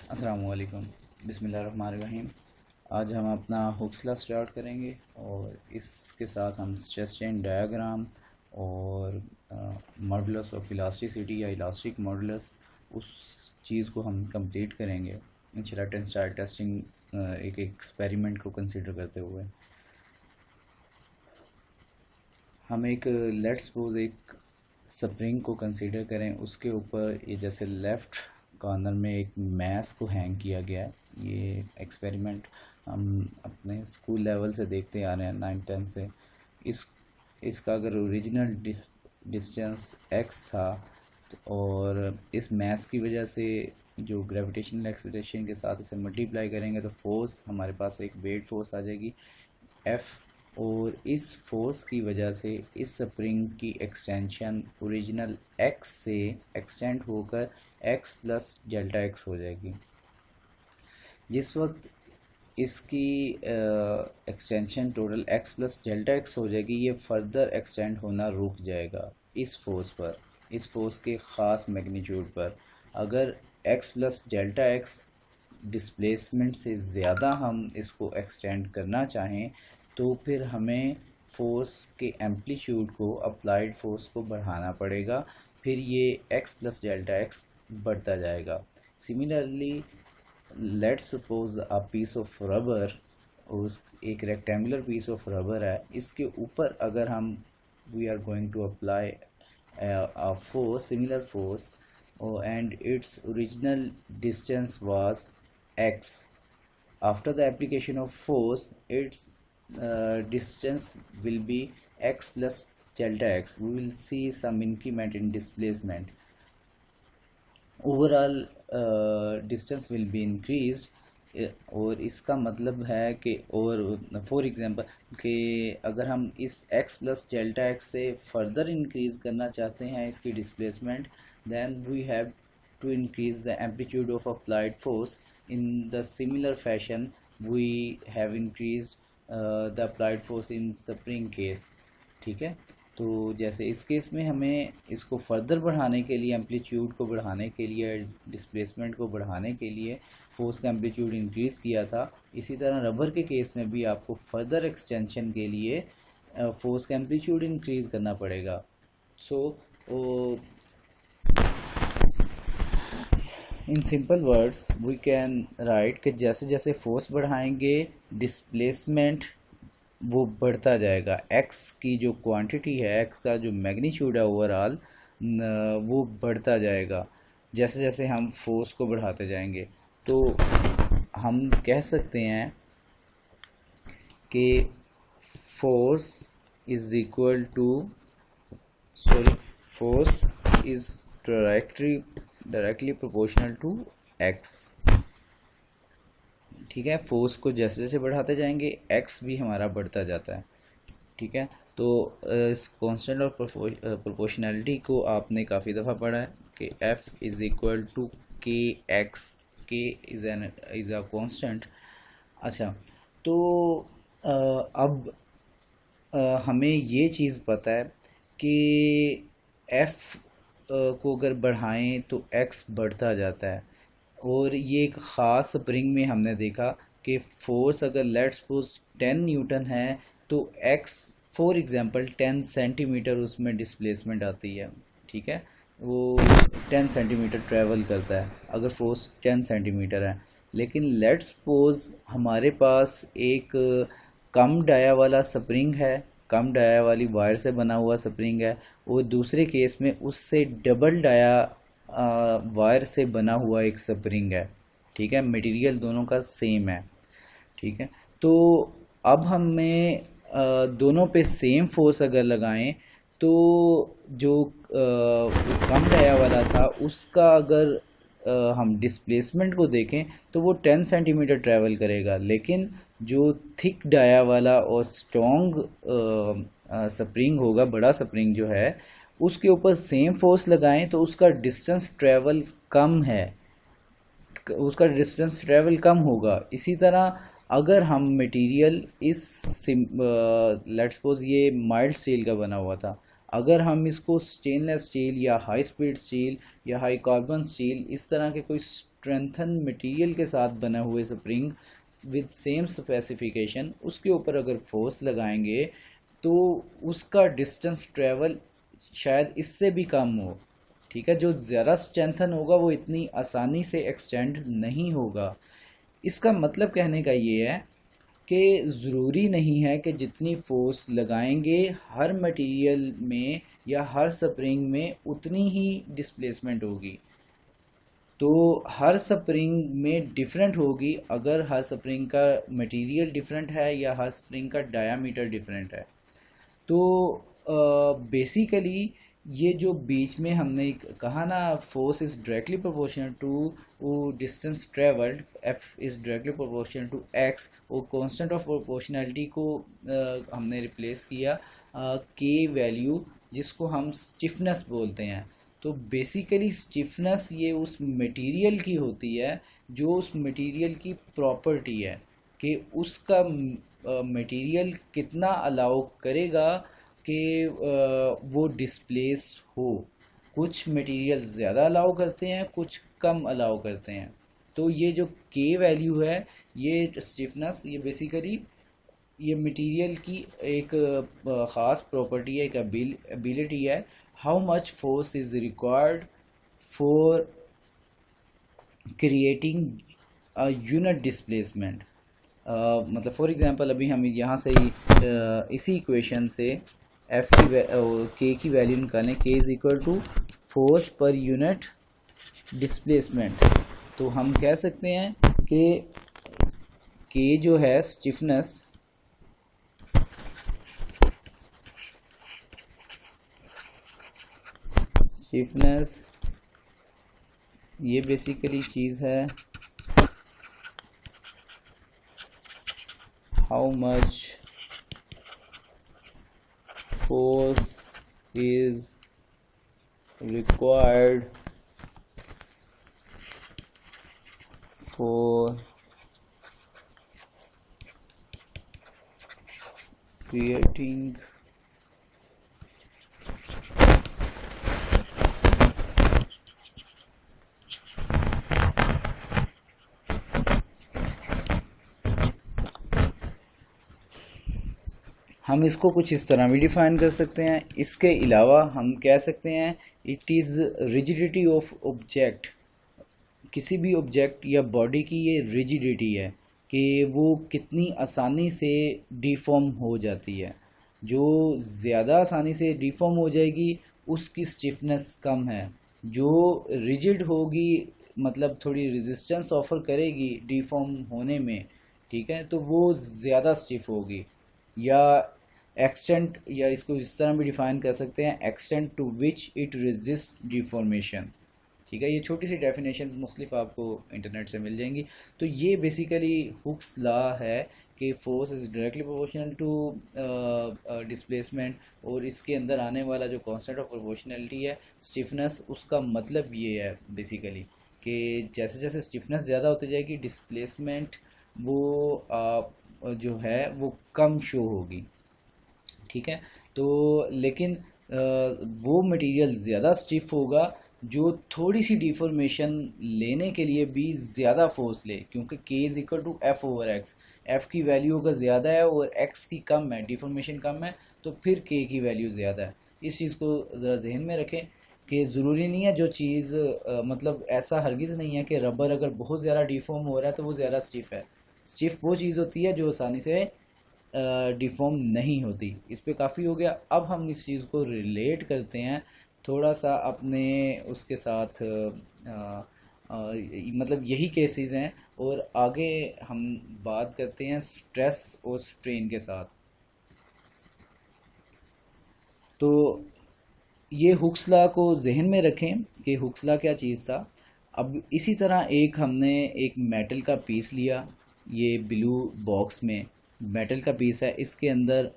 अस्सलामुअलैकुम। बिस्मिल्लाहिर्रहमानिर्रहीम। आज हम अपना हुक्सला स्टार्ट करेंगे और इसके साथ हम स्ट्रेस स्ट्रेन डायग्राम और मॉडुलस ऑफ इलास्टिसिटी या इलास्टिक मॉडुलस उस चीज़ को हम कंप्लीट करेंगे इंशाल्लाह। टेंसाइल टेस्टिंग एक एक्सपेरिमेंट को कंसीडर करते हुए हम एक लेट सपोज एक स्प्रिंग को कंसीडर करें। उसके ऊपर ये जैसे लेफ़्ट कॉर्नर में एक मैस को हैंग किया गया है। ये एक्सपेरिमेंट हम अपने स्कूल लेवल से देखते आ रहे हैं, 9th 10th से। इस इसका अगर ओरिजिनल डिस्टेंस x था और इस मैस की वजह से जो ग्रेविटेशनल एक्सीलरेशन के साथ इसे मल्टीप्लाई करेंगे तो फोर्स हमारे पास एक वेट फोर्स आ जाएगी F। और इस फोर्स की वजह से इस स्प्रिंग की एक्सटेंशन ओरिजिनल x से एक्सटेंड होकर x प्लस डेल्टा x हो जाएगी। जिस वक्त इसकी extension total x plus delta x हो जाएगी, ये फर्दर एक्सटेंड होना रुक जाएगा इस फोर्स पर, इस फोर्स के ख़ास मैग्नीट्यूड पर। अगर x plus delta x displacement से ज़्यादा हम इसको एक्सटेंड करना चाहें तो फिर हमें फोर्स के एम्पलीट्यूड को, अप्लाइड फोर्स को बढ़ाना पड़ेगा। फिर ये x प्लस डेल्टा x बढ़ता जाएगा। Similarly let's suppose a piece of rubber, उस एक रेक्टेंगुलर पीस ऑफ रबर है, इसके ऊपर अगर हम we are going to apply a force, similar force, and its original distance was x. After the application of force, its distance will be x plus delta x. We will see some increment in displacement. Overall distance will be increased. और इसका मतलब है कि और for example कि अगर हम इस x प्लस डेल्टा x से फर्दर इंक्रीज़ करना चाहते हैं इसकी displacement, then we have to increase the amplitude of applied force. In the similar fashion we have increased the applied force in spring case. ठीक है, तो जैसे इस केस में हमें इसको फर्दर बढ़ाने के लिए, एम्पलीट्यूड को बढ़ाने के लिए, डिस्प्लेसमेंट को बढ़ाने के लिए फोर्स का एम्पलीट्यूड इंक्रीज़ किया था। इसी तरह रबर के केस में भी आपको फर्दर एक्सटेंशन के लिए फोर्स का एम्पलीट्यूड इंक्रीज़ करना पड़ेगा। So in simple words we can write कि जैसे जैसे फोर्स बढ़ाएंगे डिस्प्लेसमेंट वो बढ़ता जाएगा। x की जो क्वांटिटी है, x का जो मैग्नीट्यूड है ओवरऑल, वो बढ़ता जाएगा जैसे जैसे हम फोर्स को बढ़ाते जाएंगे। तो हम कह सकते हैं कि force is equal to force is directly proportional to x। ठीक है, फोर्स को जैसे जैसे बढ़ाते जाएंगे x भी हमारा बढ़ता जाता है। ठीक है, तो इस कांस्टेंट और प्रोपोर्शनैलिटी को आपने काफ़ी दफ़ा पढ़ा है कि F इज़ इक्वल टू के एक्स, के इज़ अ कांस्टेंट। अच्छा, तो अब हमें ये चीज़ पता है कि F को अगर बढ़ाएं तो x बढ़ता जाता है। और ये एक ख़ास स्प्रिंग में हमने देखा कि फोर्स अगर लेट्स सपोज 10 न्यूटन है तो x फॉर एग्जांपल 10 सेंटीमीटर उसमें डिस्प्लेसमेंट आती है। ठीक है, वो 10 सेंटीमीटर ट्रैवल करता है अगर फोर्स 10 सेंटीमीटर है। लेकिन लेट्स सपोज हमारे पास एक कम डाया वाला स्प्रिंग है, कम डाया वाली वायर से बना हुआ स्प्रिंग है, और दूसरे केस में उससे डबल डाया वायर से बना हुआ एक स्प्रिंग है। ठीक है, मटेरियल दोनों का सेम है। ठीक है, तो अब हमें दोनों पे सेम फोर्स अगर लगाएं तो जो कम डाया वाला था उसका अगर हम डिस्प्लेसमेंट को देखें तो वो 10 सेंटीमीटर ट्रैवल करेगा। लेकिन जो थिक डाया वाला और स्ट्रॉन्ग स्प्रिंग होगा, बड़ा स्प्रिंग जो है, उसके ऊपर सेम फोर्स लगाएं तो उसका डिस्टेंस ट्रैवल कम है, उसका डिस्टेंस ट्रैवल कम होगा। इसी तरह अगर हम मटेरियल इस लेट्स सपोज ये माइल्ड स्टील का बना हुआ था, अगर हम इसको स्टेनलेस स्टील या हाई स्पीड स्टील या हाई कार्बन स्टील इस तरह के कोई स्ट्रेंथन मटेरियल के साथ बने हुए स्प्रिंग विद सेम स्पेसिफिकेशन उसके ऊपर अगर फोर्स लगाएंगे तो उसका डिस्टेंस ट्रेवल शायद इससे भी कम हो। ठीक है, जो ज़्यादा स्ट्रेंथन होगा वो इतनी आसानी से एक्सटेंड नहीं होगा। इसका मतलब कहने का ये है कि ज़रूरी नहीं है कि जितनी फोर्स लगाएंगे हर मटेरियल में या हर स्प्रिंग में उतनी ही डिस्प्लेसमेंट होगी। तो हर स्प्रिंग में डिफरेंट होगी अगर हर स्प्रिंग का मटेरियल डिफरेंट है या हर स्प्रिंग का डायामीटर डिफरेंट है। तो बेसिकली ये जो बीच में हमने कहा ना, force is directly proportional to distance travelled, F is directly proportional to x, और कांस्टेंट ऑफ प्रोपोर्शनैलिटी को हमने रिप्लेस किया के वैल्यू जिसको हम स्टिफनेस बोलते हैं। तो बेसिकली स्टिफनेस ये उस मटेरियल की होती है जो उस मटेरियल की प्रॉपर्टी है कि उसका मटेरियल कितना अलाउ करेगा कि वो डिस्प्लेस हो। कुछ मटेरियल ज़्यादा अलाउ करते हैं, कुछ कम अलाउ करते हैं। तो ये जो के वैल्यू है, ये स्टिफनेस, ये बेसिकली ये मटेरियल की एक ख़ास प्रॉपर्टी है, एक एबिलिटी है। How much force is required for creating a unit displacement. मतलब फॉर एग्जांपल अभी हम यहाँ से ही इसी इक्वेशन से एफ की के की वैल्यू निकालें, k is equal to force per unit displacement. तो हम कह सकते हैं कि के जो है स्टिफनेस, ये बेसिकली चीज़ है how much force is required for creating हम इसको कुछ इस तरह भी डिफाइन कर सकते हैं। इसके अलावा हम कह सकते हैं it is rigidity of object. किसी भी ऑब्जेक्ट या बॉडी की ये रिजिडिटी है कि वो कितनी आसानी से डिफॉर्म हो जाती है। जो ज़्यादा आसानी से डिफॉर्म हो जाएगी उसकी स्टिफनेस कम है। जो रिजिड होगी मतलब थोड़ी रेजिस्टेंस ऑफर करेगी डिफॉर्म होने में, ठीक है, तो वो ज़्यादा स्टिफ होगी। या एक्सटेंट, या इसको इस तरह भी डिफाइन कर सकते हैं, extent to which it resist deformation. ठीक है, ये छोटी सी डेफिनेशंस मुख्तलिफ आपको इंटरनेट से मिल जाएंगी। तो ये बेसिकली हुक्स लॉ है कि force is directly proportional to displacement, और इसके अंदर आने वाला जो कांस्टेंट ऑफ प्रोपोर्शनैलिटी है स्टिफनेस, उसका मतलब ये है बेसिकली कि जैसे जैसे स्टिफनेस ज़्यादा होती जाएगी डिस्प्लेसमेंट वो जो है वो कम शो होगी। ठीक है, तो लेकिन वो मटेरियल ज़्यादा स्टिफ होगा जो थोड़ी सी डिफॉर्मेशन लेने के लिए भी ज़्यादा फोर्स ले, क्योंकि k is equal to F over x. F की वैल्यू अगर ज़्यादा है और एक्स की कम है, डिफॉर्मेशन कम है, तो फिर के की वैल्यू ज़्यादा है। इस चीज़ को ज़रा जहन में रखें कि ज़रूरी नहीं है जो चीज़ मतलब ऐसा हरगिज़ नहीं है कि रबर अगर बहुत ज़्यादा डिफॉर्म हो रहा है तो वो ज़्यादा स्टिफ है। स्टिफ वो चीज़ होती है जो आसानी से डिफॉर्म नहीं होती। इस पे काफ़ी हो गया। अब हम इस चीज़ को रिलेट करते हैं थोड़ा सा अपने उसके साथ, मतलब यही केसेस हैं, और आगे हम बात करते हैं स्ट्रेस और स्ट्रेन के साथ। तो ये हुक्स लॉ को जहन में रखें कि हुक्स लॉ क्या चीज़ था। अब इसी तरह हमने एक मेटल का पीस लिया, ये ब्लू बॉक्स में मेटल का पीस है, इसके अंदर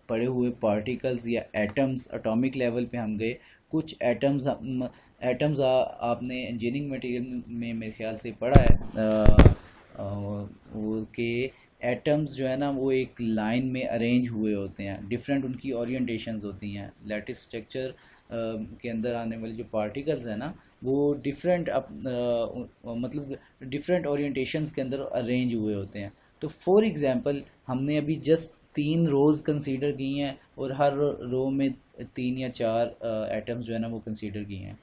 पड़े हुए पार्टिकल्स या एटम्स, एटॉमिक लेवल पे हम गए। कुछ एटम्स आपने इंजीनियरिंग मटेरियल में मेरे ख्याल से पढ़ा है कि एटम्स जो है ना वो एक लाइन में अरेंज हुए होते हैं, डिफरेंट उनकी ओरिएंटेशंस होती हैं। लैटिस स्ट्रक्चर के अंदर आने वाले जो पार्टिकल्स हैं ना वो डिफरेंट मतलब डिफरेंट ओरिएंटेशंस के अंदर अरेंज हुए होते हैं। तो फॉर एग्जांपल हमने अभी जस्ट 3 रोज़ कंसीडर की हैं और हर रो में 3 या 4 एटम्स जो है ना वो कंसीडर किए हैं।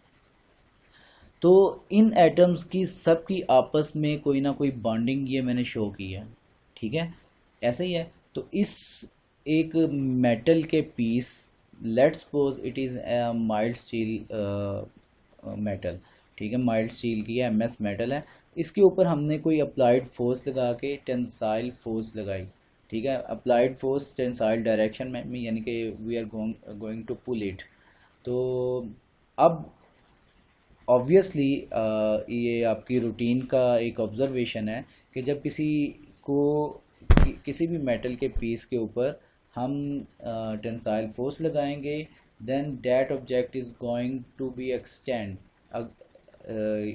तो इन एटम्स की सब की आपस में कोई ना कोई बॉन्डिंग ये मैंने शो की है, ठीक है, ऐसे ही है। तो इस एक मेटल के piece, let's suppose it is mild steel metal, ठीक है, माइल्ड स्टील की है, एमएस मेटल है। इसके ऊपर हमने कोई अप्लाइड फोर्स लगा के टेंसाइल फोर्स लगाई, ठीक है, अप्लाइड फोर्स टेंसाइल डायरेक्शन में, यानी कि we are going to pull it. तो अब ऑब्वियसली ये आपकी रूटीन का एक ऑब्जर्वेशन है कि जब किसी भी मेटल के पीस के ऊपर हम टेंसाइल फोर्स लगाएंगे, then that object is going to be extend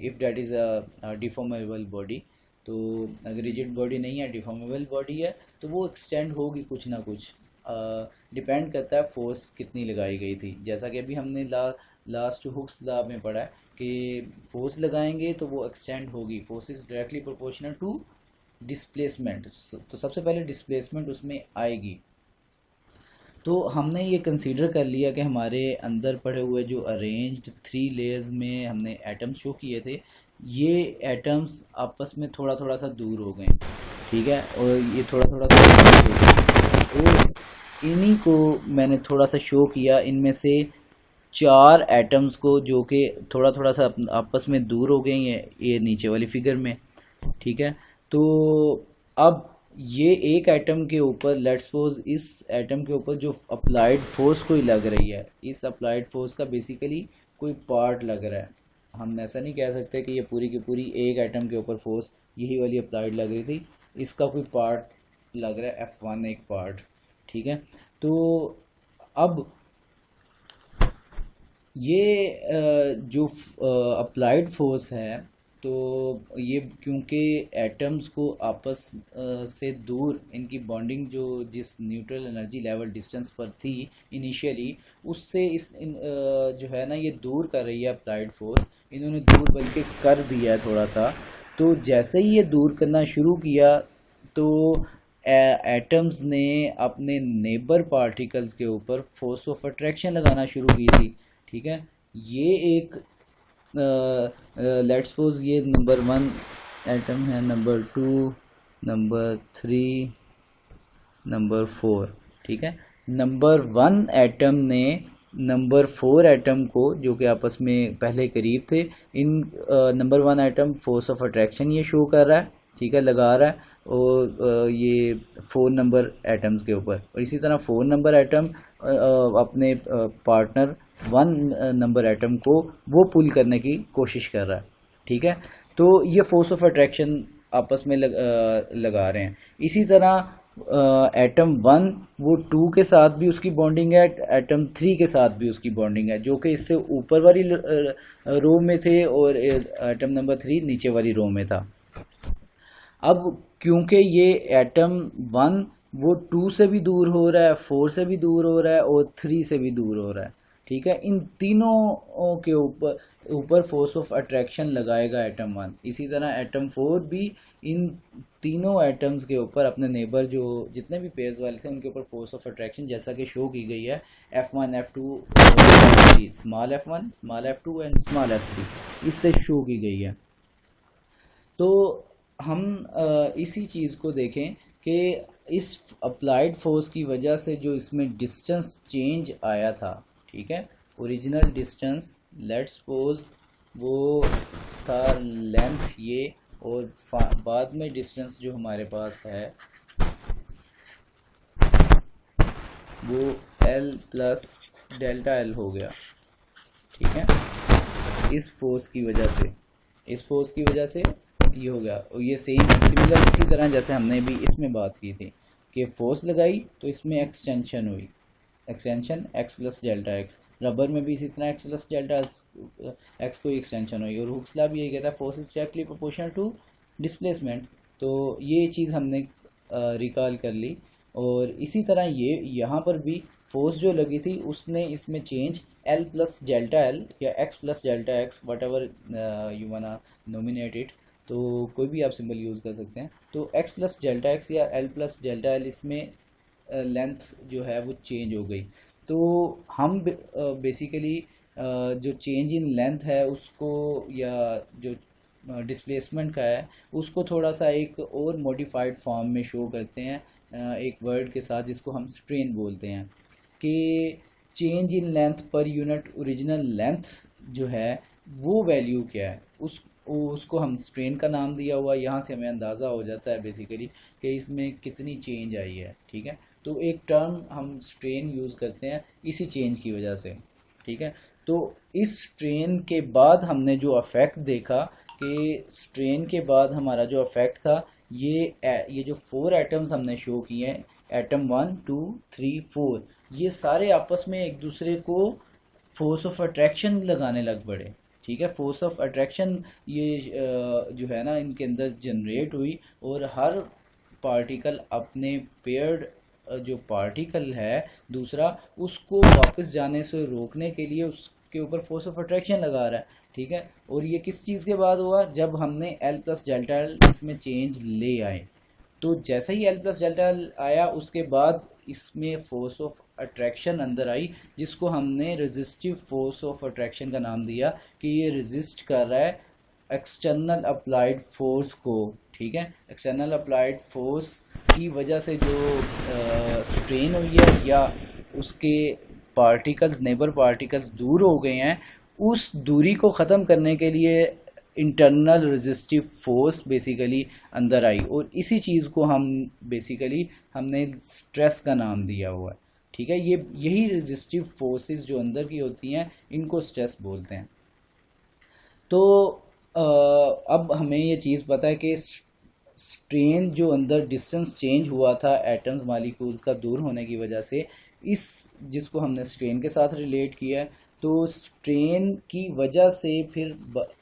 if that is a deformable body. तो अगर रिजिड बॉडी नहीं है, डिफॉर्मेबल बॉडी है, तो वो एक्सटेंड होगी कुछ ना कुछ, डिपेंड करता है फोर्स कितनी लगाई गई थी। जैसा कि अभी हमने लास्ट हुक्स लॉ में पढ़ा है कि फोर्स लगाएंगे तो वो एक्सटेंड होगी, force is directly proportional to displacement. तो सबसे पहले डिस्प्लेसमेंट उसमें आएगी। तो हमने ये कंसीडर कर लिया कि हमारे अंदर पड़े हुए जो अरेंज्ड 3 लेयर्स में हमने एटम्स शो किए थे, ये एटम्स आपस में थोड़ा थोड़ा सा दूर हो गए, ठीक है, और ये थोड़ा थोड़ा सा दूर हो गए। तो इन्हीं को मैंने थोड़ा सा शो किया, इनमें से 4 एटम्स को जो कि थोड़ा थोड़ा सा आपस में दूर हो गए हैं, ये नीचे वाली फिगर में, ठीक है। तो अब ये एक एटम के ऊपर, लेट्स सपोज इस एटम के ऊपर जो अप्लाइड फोर्स कोई लग रही है, इस अप्लाइड फोर्स का बेसिकली कोई पार्ट लग रहा है। हम ऐसा नहीं कह सकते कि ये पूरी की पूरी एक एटम के ऊपर फोर्स यही वाली अप्लाइड लग रही थी, इसका कोई पार्ट लग रहा है, F1 एक पार्ट, ठीक है। तो अब ये जो अप्लाइड फोर्स है, तो ये क्योंकि एटम्स को आपस से दूर, इनकी बॉन्डिंग जो जिस न्यूट्रल एनर्जी लेवल डिस्टेंस पर थी इनिशियली, उससे जो है ना ये दूर कर रही है अप्लाइड फोर्स, इन्होंने दूर बल्कि कर दिया है थोड़ा सा। तो जैसे ही ये दूर करना शुरू किया तो एटम्स ने अपने नेबर पार्टिकल्स के ऊपर फोर्स ऑफ अट्रैक्शन लगाना शुरू की थी, ठीक है। ये एक लेट्स सपोज ये नंबर 1 एटम है, नंबर 2, नंबर 3, नंबर 4, ठीक है। नंबर 1 एटम ने नंबर 4 एटम को, जो कि आपस में पहले करीब थे, इन number 1 atom force of attraction ये शो कर रहा है, ठीक है, लगा रहा है, और ये 4 नंबर एटम्स के ऊपर, और इसी तरह 4 नंबर एटम अपने पार्टनर 1 नंबर एटम को वो पुल करने की कोशिश कर रहा है, ठीक है। तो ये फोर्स ऑफ अट्रैक्शन आपस में लगा रहे हैं। इसी तरह एटम 1 वो 2 के साथ भी उसकी बॉन्डिंग है, एटम 3 के साथ भी उसकी बॉन्डिंग है, जो कि इससे ऊपर वाली रो में थे, और एटम नंबर 3 नीचे वाली रो में था। अब क्योंकि ये एटम 1 वो 2 से भी दूर हो रहा है, 4 से भी दूर हो रहा है, और 3 से भी दूर हो रहा है, ठीक है, इन तीनों के ऊपर फोर्स ऑफ अट्रैक्शन लगाएगा एटम 1। इसी तरह एटम 4 भी इन तीनों एटम्स के ऊपर, अपने नेबर जो जितने भी पेयर्स वाले थे उनके ऊपर फोर्स ऑफ अट्रैक्शन, जैसा कि शो की गई है F1 F2 small F1 small F2 and small F3, इससे शो की गई है। तो हम इसी चीज़ को देखें कि इस अप्लाइड फोर्स की वजह से जो इसमें डिस्टेंस चेंज आया था, ठीक है, ओरिजिनल डिस्टेंस लेट्स सपोज वो था लेंथ ये, और बाद में डिस्टेंस जो हमारे पास है वो L प्लस डेल्टा L हो गया, ठीक है, इस फोर्स की वजह से, इस फोर्स की वजह से ये हो गया। और ये सेम सिमिलर इसी तरह जैसे हमने भी इसमें बात की थी कि फोर्स लगाई तो इसमें एक्सटेंशन हुई, extension x plus delta x, rubber में भी इसी तरह x प्लस डेल्टा एक्स को एक्सटेंशन हुई, और हुक्स लॉ भी यही कहता है force is directly proportional to displacement. तो ये चीज़ हमने रिकॉल कर ली। और इसी तरह ये यहाँ पर भी फोर्स जो लगी थी उसने इसमें change l plus delta l या x plus delta x whatever you wanna nominate it, तो कोई भी आप सिंबल यूज़ कर सकते हैं। तो एक्स प्लस डेल्टा एक्स या एल प्लस डेल्टा एल, इसमें लेंथ जो है वो चेंज हो गई। तो हम बेसिकली जो चेंज इन लेंथ है उसको, या जो डिस्प्लेसमेंट का है उसको थोड़ा सा एक और मॉडिफाइड फॉर्म में शो करते हैं एक वर्ड के साथ जिसको हम स्ट्रेन बोलते हैं। कि change in length per unit original length जो है वो वैल्यू क्या है, उसको हम स्ट्रेन का नाम दिया हुआ। यहाँ से हमें अंदाज़ा हो जाता है बेसिकली कि इसमें कितनी चेंज आई है। ठीक है, तो एक टर्म हम स्ट्रेन यूज़ करते हैं इसी चेंज की वजह से। ठीक है, तो इस स्ट्रेन के बाद हमने जो अफेक्ट देखा कि स्ट्रेन के बाद हमारा जो अफेक्ट था, ये जो 4 एटम्स हमने शो किए हैं, एटम 1 2 3 4, ये सारे आपस में एक दूसरे को फोर्स ऑफ अट्रैक्शन लगाने लग पड़े। ठीक है, फोर्स ऑफ अट्रैक्शन ये जो है ना इनके अंदर जनरेट हुई, और हर पार्टिकल अपने पेयर्ड जो पार्टिकल है दूसरा, उसको वापस जाने से रोकने के लिए उसके ऊपर फोर्स ऑफ अट्रैक्शन लगा रहा है। ठीक है, और ये किस चीज़ के बाद हुआ, जब हमने एल प्लस डेल्टा एल इसमें चेंज ले आए। तो जैसे ही एल प्लस डेल्टा एल आया उसके बाद इसमें फोर्स ऑफ अट्रैक्शन अंदर आई, जिसको हमने रेजिस्टिव फोर्स ऑफ अट्रैक्शन का नाम दिया कि ये रेजिस्ट कर रहा है एक्सटर्नल अप्लाइड फोर्स को। ठीक है, एक्सटर्नल अप्लाइड फोर्स की वजह से जो स्ट्रेन हुई है या उसके पार्टिकल्स, नेबर पार्टिकल्स दूर हो गए हैं, उस दूरी को ख़त्म करने के लिए इंटरनल रेजिस्टिव फोर्स बेसिकली अंदर आई, और इसी चीज़ को हम बेसिकली हमने स्ट्रेस का नाम दिया हुआ है। ठीक है, यही रेजिस्टिव फोर्सेस जो अंदर की होती हैं इनको स्ट्रेस बोलते हैं। तो अब हमें ये चीज़ पता है कि स्ट्रेन जो अंदर डिस्टेंस चेंज हुआ था एटम्स मालिक्यूल्स का दूर होने की वजह से, इस जिसको हमने स्ट्रेन के साथ रिलेट किया है, तो स्ट्रेन की वजह से फिर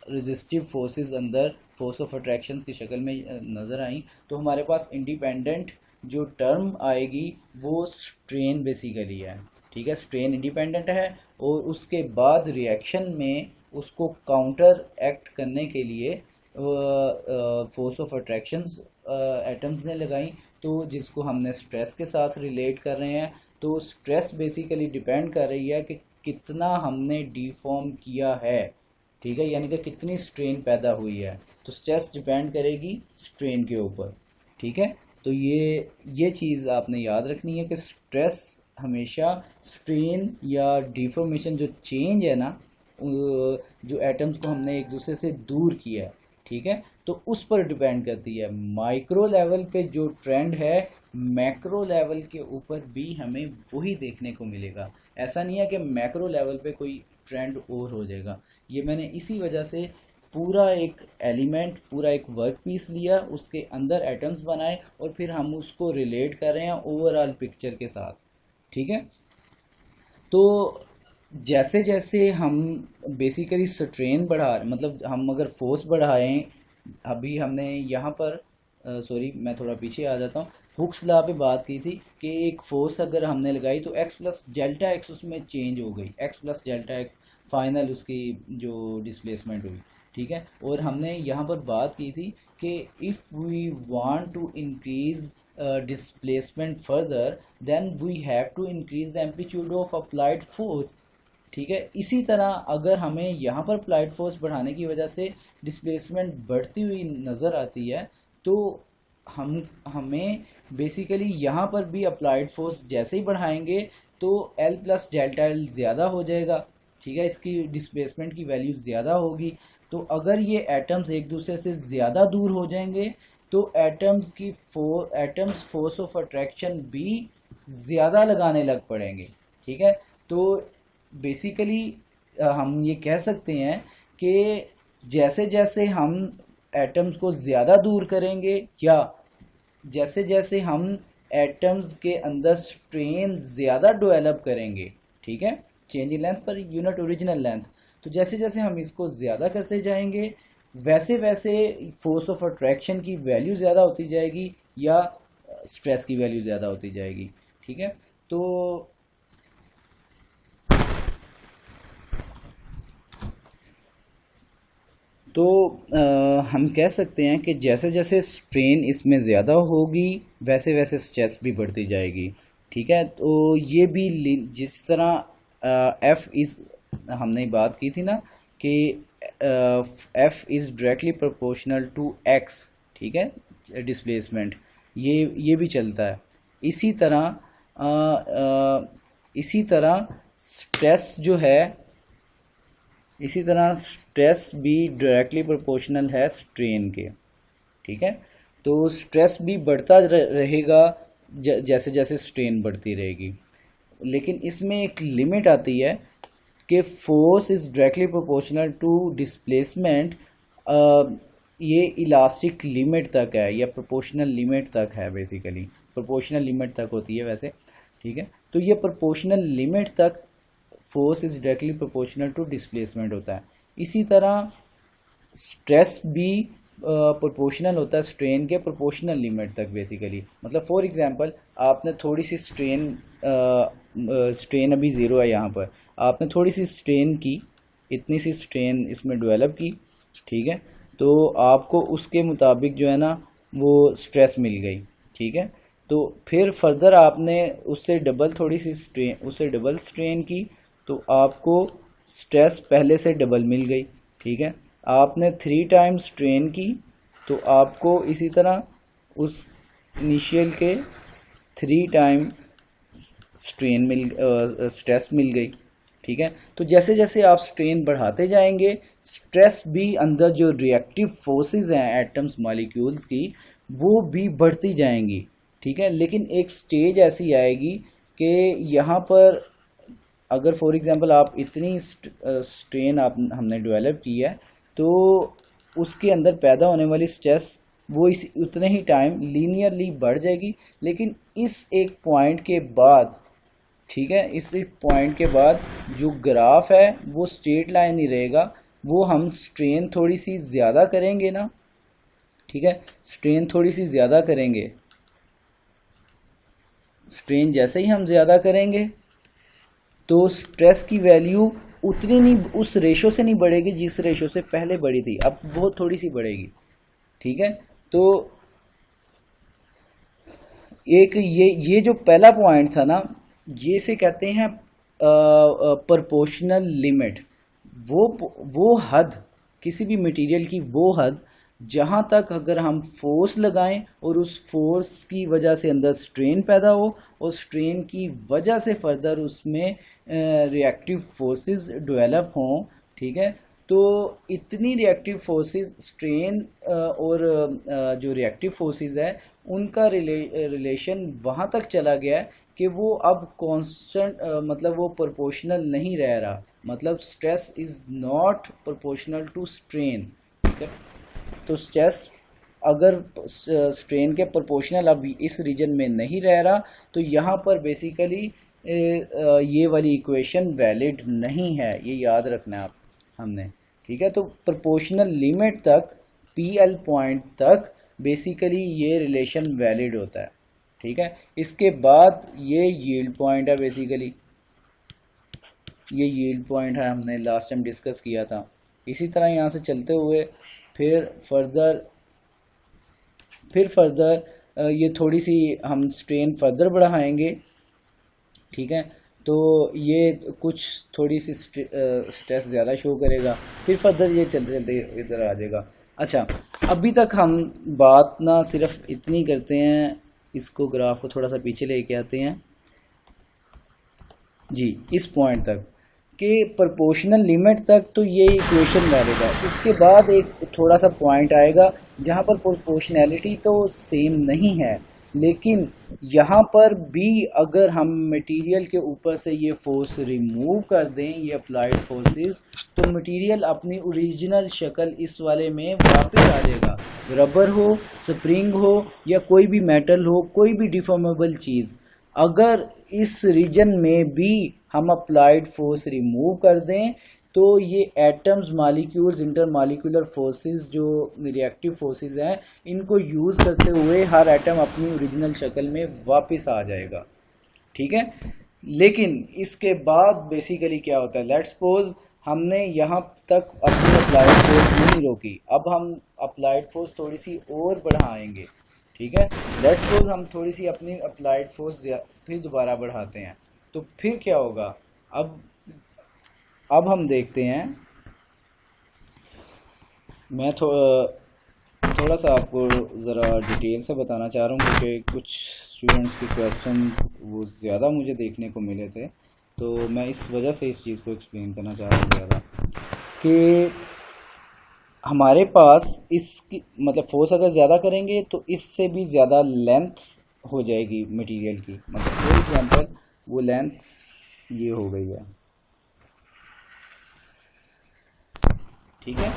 रेजिस्टिव फोर्सेस अंदर फोर्स ऑफ अट्रैक्शंस की शक्ल में नज़र आई। तो हमारे पास इंडिपेंडेंट जो टर्म आएगी वो स्ट्रेन बेसिकली है। ठीक है, स्ट्रेन इंडिपेंडेंट है, और उसके बाद रिएक्शन में उसको काउंटर एक्ट करने के लिए फोर्स ऑफ अट्रैक्शंस एटम्स ने लगाई, तो जिसको हमने स्ट्रेस के साथ रिलेट कर रहे हैं। तो स्ट्रेस बेसिकली डिपेंड कर रही है कि कितना हमने डिफॉर्म किया है। ठीक है, यानी कि कितनी स्ट्रेन पैदा हुई है, तो स्ट्रेस डिपेंड करेगी स्ट्रेन के ऊपर। ठीक है, तो ये चीज़ आपने याद रखनी है कि स्ट्रेस हमेशा स्ट्रेन या डिफॉर्मेशन जो चेंज है ना, जो एटम्स को हमने एक दूसरे से दूर किया है, ठीक है, तो उस पर डिपेंड करती है। माइक्रो लेवल पे जो ट्रेंड है, मैक्रो लेवल के ऊपर भी हमें वही देखने को मिलेगा। ऐसा नहीं है कि मैक्रो लेवल पे कोई ट्रेंड और हो जाएगा। ये मैंने इसी वजह से पूरा एक एलिमेंट, पूरा एक वर्क पीस लिया, उसके अंदर एटम्स बनाए, और फिर हम उसको रिलेट कर रहे हैं ओवरऑल पिक्चर के साथ। ठीक है, तो जैसे जैसे हम बेसिकली स्ट्रेन बढ़ा, मतलब हम अगर फोर्स बढ़ाएं, अभी हमने यहाँ पर सॉरी मैं थोड़ा पीछे आ जाता हूँ, हुक्स लॉ पे बात की थी कि एक फोर्स अगर हमने लगाई तो एक्स प्लस डेल्टा एक्स उसमें चेंज हो गई, x plus delta x final उसकी जो डिस्प्लेसमेंट हुई। ठीक है, और हमने यहाँ पर बात की थी कि if we want to increase displacement further then we have to increase the amplitude of applied force. ठीक है, इसी तरह अगर हमें यहाँ पर अप्लाइड फोर्स बढ़ाने की वजह से डिस्प्लेसमेंट बढ़ती हुई नज़र आती है, तो हमें बेसिकली यहाँ पर भी अप्लाइड फोर्स जैसे ही बढ़ाएंगे तो एल प्लस डेल्टा एल ज़्यादा हो जाएगा। ठीक है, इसकी डिस्प्लेसमेंट की वैल्यू ज़्यादा होगी। तो अगर ये एटम्स एक दूसरे से ज़्यादा दूर हो जाएंगे तो एटम्स फोर्स ऑफ अट्रैक्शन भी ज़्यादा लगाने लग पड़ेंगे। ठीक है, तो बेसिकली हम ये कह सकते हैं कि जैसे जैसे हम एटम्स को ज़्यादा दूर करेंगे, या जैसे जैसे हम एटम्स के अंदर स्ट्रेन ज़्यादा डेवलप करेंगे, ठीक है, change in length per unit original length, तो जैसे जैसे हम इसको ज़्यादा करते जाएंगे वैसे वैसे फोर्स ऑफ अट्रैक्शन की वैल्यू ज़्यादा होती जाएगी, या स्ट्रेस की वैल्यू ज़्यादा होती जाएगी। ठीक है, तो हम कह सकते हैं कि जैसे जैसे स्ट्रेन इसमें ज़्यादा होगी वैसे वैसे स्ट्रेस भी बढ़ती जाएगी। ठीक है, तो ये भी जिस तरह एफ इज़, हमने बात की थी ना कि F is directly proportional to x, ठीक है, डिस्प्लेसमेंट, ये भी चलता है। इसी तरह इसी तरह स्ट्रेस जो है, इसी तरह स्ट्रेस भी डायरेक्टली प्रोपोर्शनल है स्ट्रेन के। ठीक है, तो स्ट्रेस भी बढ़ता रहेगा जैसे जैसे स्ट्रेन बढ़ती रहेगी, लेकिन इसमें एक लिमिट आती है कि force is directly proportional to displacement. ये इलास्टिक लिमिट तक है या प्रोपोर्शनल लिमिट तक है, बेसिकली प्रोपोर्शनल लिमिट तक होती है वैसे। ठीक है, तो ये प्रोपोर्शनल लिमिट तक force is directly proportional to displacement होता है। इसी तरह स्ट्रेस भी प्रोपोर्शनल होता है स्ट्रेन के प्रोपोर्शनल लिमिट तक बेसिकली। मतलब फॉर एग्जांपल आपने थोड़ी सी स्ट्रेन अभी ज़ीरो है यहाँ पर, आपने थोड़ी सी स्ट्रेन की, इतनी सी स्ट्रेन इसमें डेवलप की। ठीक है, तो आपको उसके मुताबिक जो है ना वो स्ट्रेस मिल गई। ठीक है, तो फिर फर्दर आपने उससे डबल थोड़ी सी स्ट्रेन, उससे डबल स्ट्रेन की, तो आपको स्ट्रेस पहले से डबल मिल गई। ठीक है, आपने 3 टाइम्स स्ट्रेन की तो आपको इसी तरह उस इनिशियल के 3 टाइम स्ट्रेस मिल गई। ठीक है, तो जैसे जैसे आप स्ट्रेन बढ़ाते जाएंगे स्ट्रेस भी, अंदर जो रिएक्टिव फोर्सेस हैं एटम्स मॉलिक्यूल्स की, वो भी बढ़ती जाएंगी। ठीक है, लेकिन एक स्टेज ऐसी आएगी कि यहाँ पर अगर फॉर एग्जांपल आप इतनी स्ट्रेन हमने डेवलप की है, तो उसके अंदर पैदा होने वाली स्ट्रेस वो इस उतने ही टाइम लीनियरली बढ़ जाएगी। लेकिन इस एक पॉइंट के बाद, ठीक है, इस एक पॉइंट के बाद जो ग्राफ है वो स्ट्रेट लाइन ही रहेगा। वो हम स्ट्रेन थोड़ी सी ज़्यादा करेंगे ना, ठीक है, स्ट्रेन थोड़ी सी ज़्यादा करेंगे, स्ट्रेन जैसे ही हम ज़्यादा करेंगे तो स्ट्रेस की वैल्यू उतनी नहीं, उस रेशो से नहीं बढ़ेगी जिस रेशो से पहले बढ़ी थी, अब बहुत थोड़ी सी बढ़ेगी। ठीक है, तो एक ये जो पहला पॉइंट था ना, ये से कहते हैं प्रोपोर्शनल लिमिट। वो हद, किसी भी मटेरियल की वो हद जहाँ तक अगर हम फोर्स लगाएं और उस फोर्स की वजह से अंदर स्ट्रेन पैदा हो और स्ट्रेन की वजह से फर्दर उसमें रिएक्टिव फोर्सेस डेवलप हों। ठीक है, तो इतनी रिएक्टिव फोर्सेस, स्ट्रेन और जो रिएक्टिव फोर्सेस है उनका रिलेशन वहाँ तक चला गया है कि वो अब कांस्टेंट, मतलब वो प्रोपोर्शनल नहीं रह रहा, मतलब stress is not proportional to strain. ठीक है, तो स्ट्रेस अगर स्ट्रेन के प्रोपोर्शनल अब इस रीजन में नहीं रह रहा, तो यहाँ पर बेसिकली ये वाली इक्वेशन वैलिड नहीं है, ये याद रखना है आप हमने। ठीक है, तो प्रोपोर्शनल लिमिट तक, PL पॉइंट तक बेसिकली ये रिलेशन वैलिड होता है। ठीक है, इसके बाद ये यील्ड पॉइंट है, बेसिकली ये यील्ड पॉइंट है, हमने लास्ट टाइम डिस्कस किया था। इसी तरह यहाँ से चलते हुए फिर फर्दर ये थोड़ी सी हम स्ट्रेन फर्दर बढ़ाएंगे। ठीक है, तो ये कुछ थोड़ी सी स्ट्रेस ज़्यादा शो करेगा, फिर फर्दर ये चलते चलते इधर आ जाएगा। अच्छा, अभी तक हम बात ना सिर्फ इतनी करते हैं, इसको ग्राफ को थोड़ा सा पीछे लेके आते हैं जी, इस पॉइंट तक कि प्रोपोर्शनल लिमिट तक तो ये इक्वेशन वैलिड है। इसके बाद एक थोड़ा सा पॉइंट आएगा जहाँ पर प्रोपोर्शनैलिटी तो सेम नहीं है, लेकिन यहाँ पर भी अगर हम मटेरियल के ऊपर से ये फोर्स रिमूव कर दें, ये अप्लाइड फोर्सेस, तो मटेरियल अपनी ओरिजिनल शक्ल इस वाले में वापस आ जाएगा। रबर हो, स्प्रिंग हो या कोई भी मेटल हो, कोई भी डिफॉर्मेबल चीज़, अगर इस रीजन में भी हम अप्लाइड फोर्स रिमूव कर दें तो ये atoms, molecules, inter molecular forces जो रिएक्टिव फोर्सेस हैं, इनको यूज़ करते हुए हर एटम अपनी ओरिजिनल शक्ल में वापस आ जाएगा। ठीक है, लेकिन इसके बाद बेसिकली क्या होता है, लेट्स सपोज हमने यहाँ तक अपनी अप्लाइड फोर्स नहीं रोकी, अब हम अप्लाइड फोर्स थोड़ी सी और बढ़ाएंगे। ठीक है, लेट्स सपोज हम थोड़ी सी अपनी अप्लाइड फोर्स फिर दोबारा बढ़ाते हैं, तो फिर क्या होगा। अब अब हम देखते हैं, मैं थोड़ा सा आपको ज़रा डिटेल से बताना चाह रहा हूँ, क्योंकि कुछ स्टूडेंट्स के क्वेश्चन वो ज़्यादा मुझे देखने को मिले थे, तो मैं इस वजह से इस चीज़ को एक्सप्लेन करना चाह रहा हूँ ज़्यादा, कि हमारे पास इसकी मतलब फोर्स अगर ज़्यादा करेंगे तो इससे भी ज़्यादा लेंथ हो जाएगी मटेरियल की। मतलब फॉर एग्जांपल वो लेंथ ये हो गई है। ठीक है,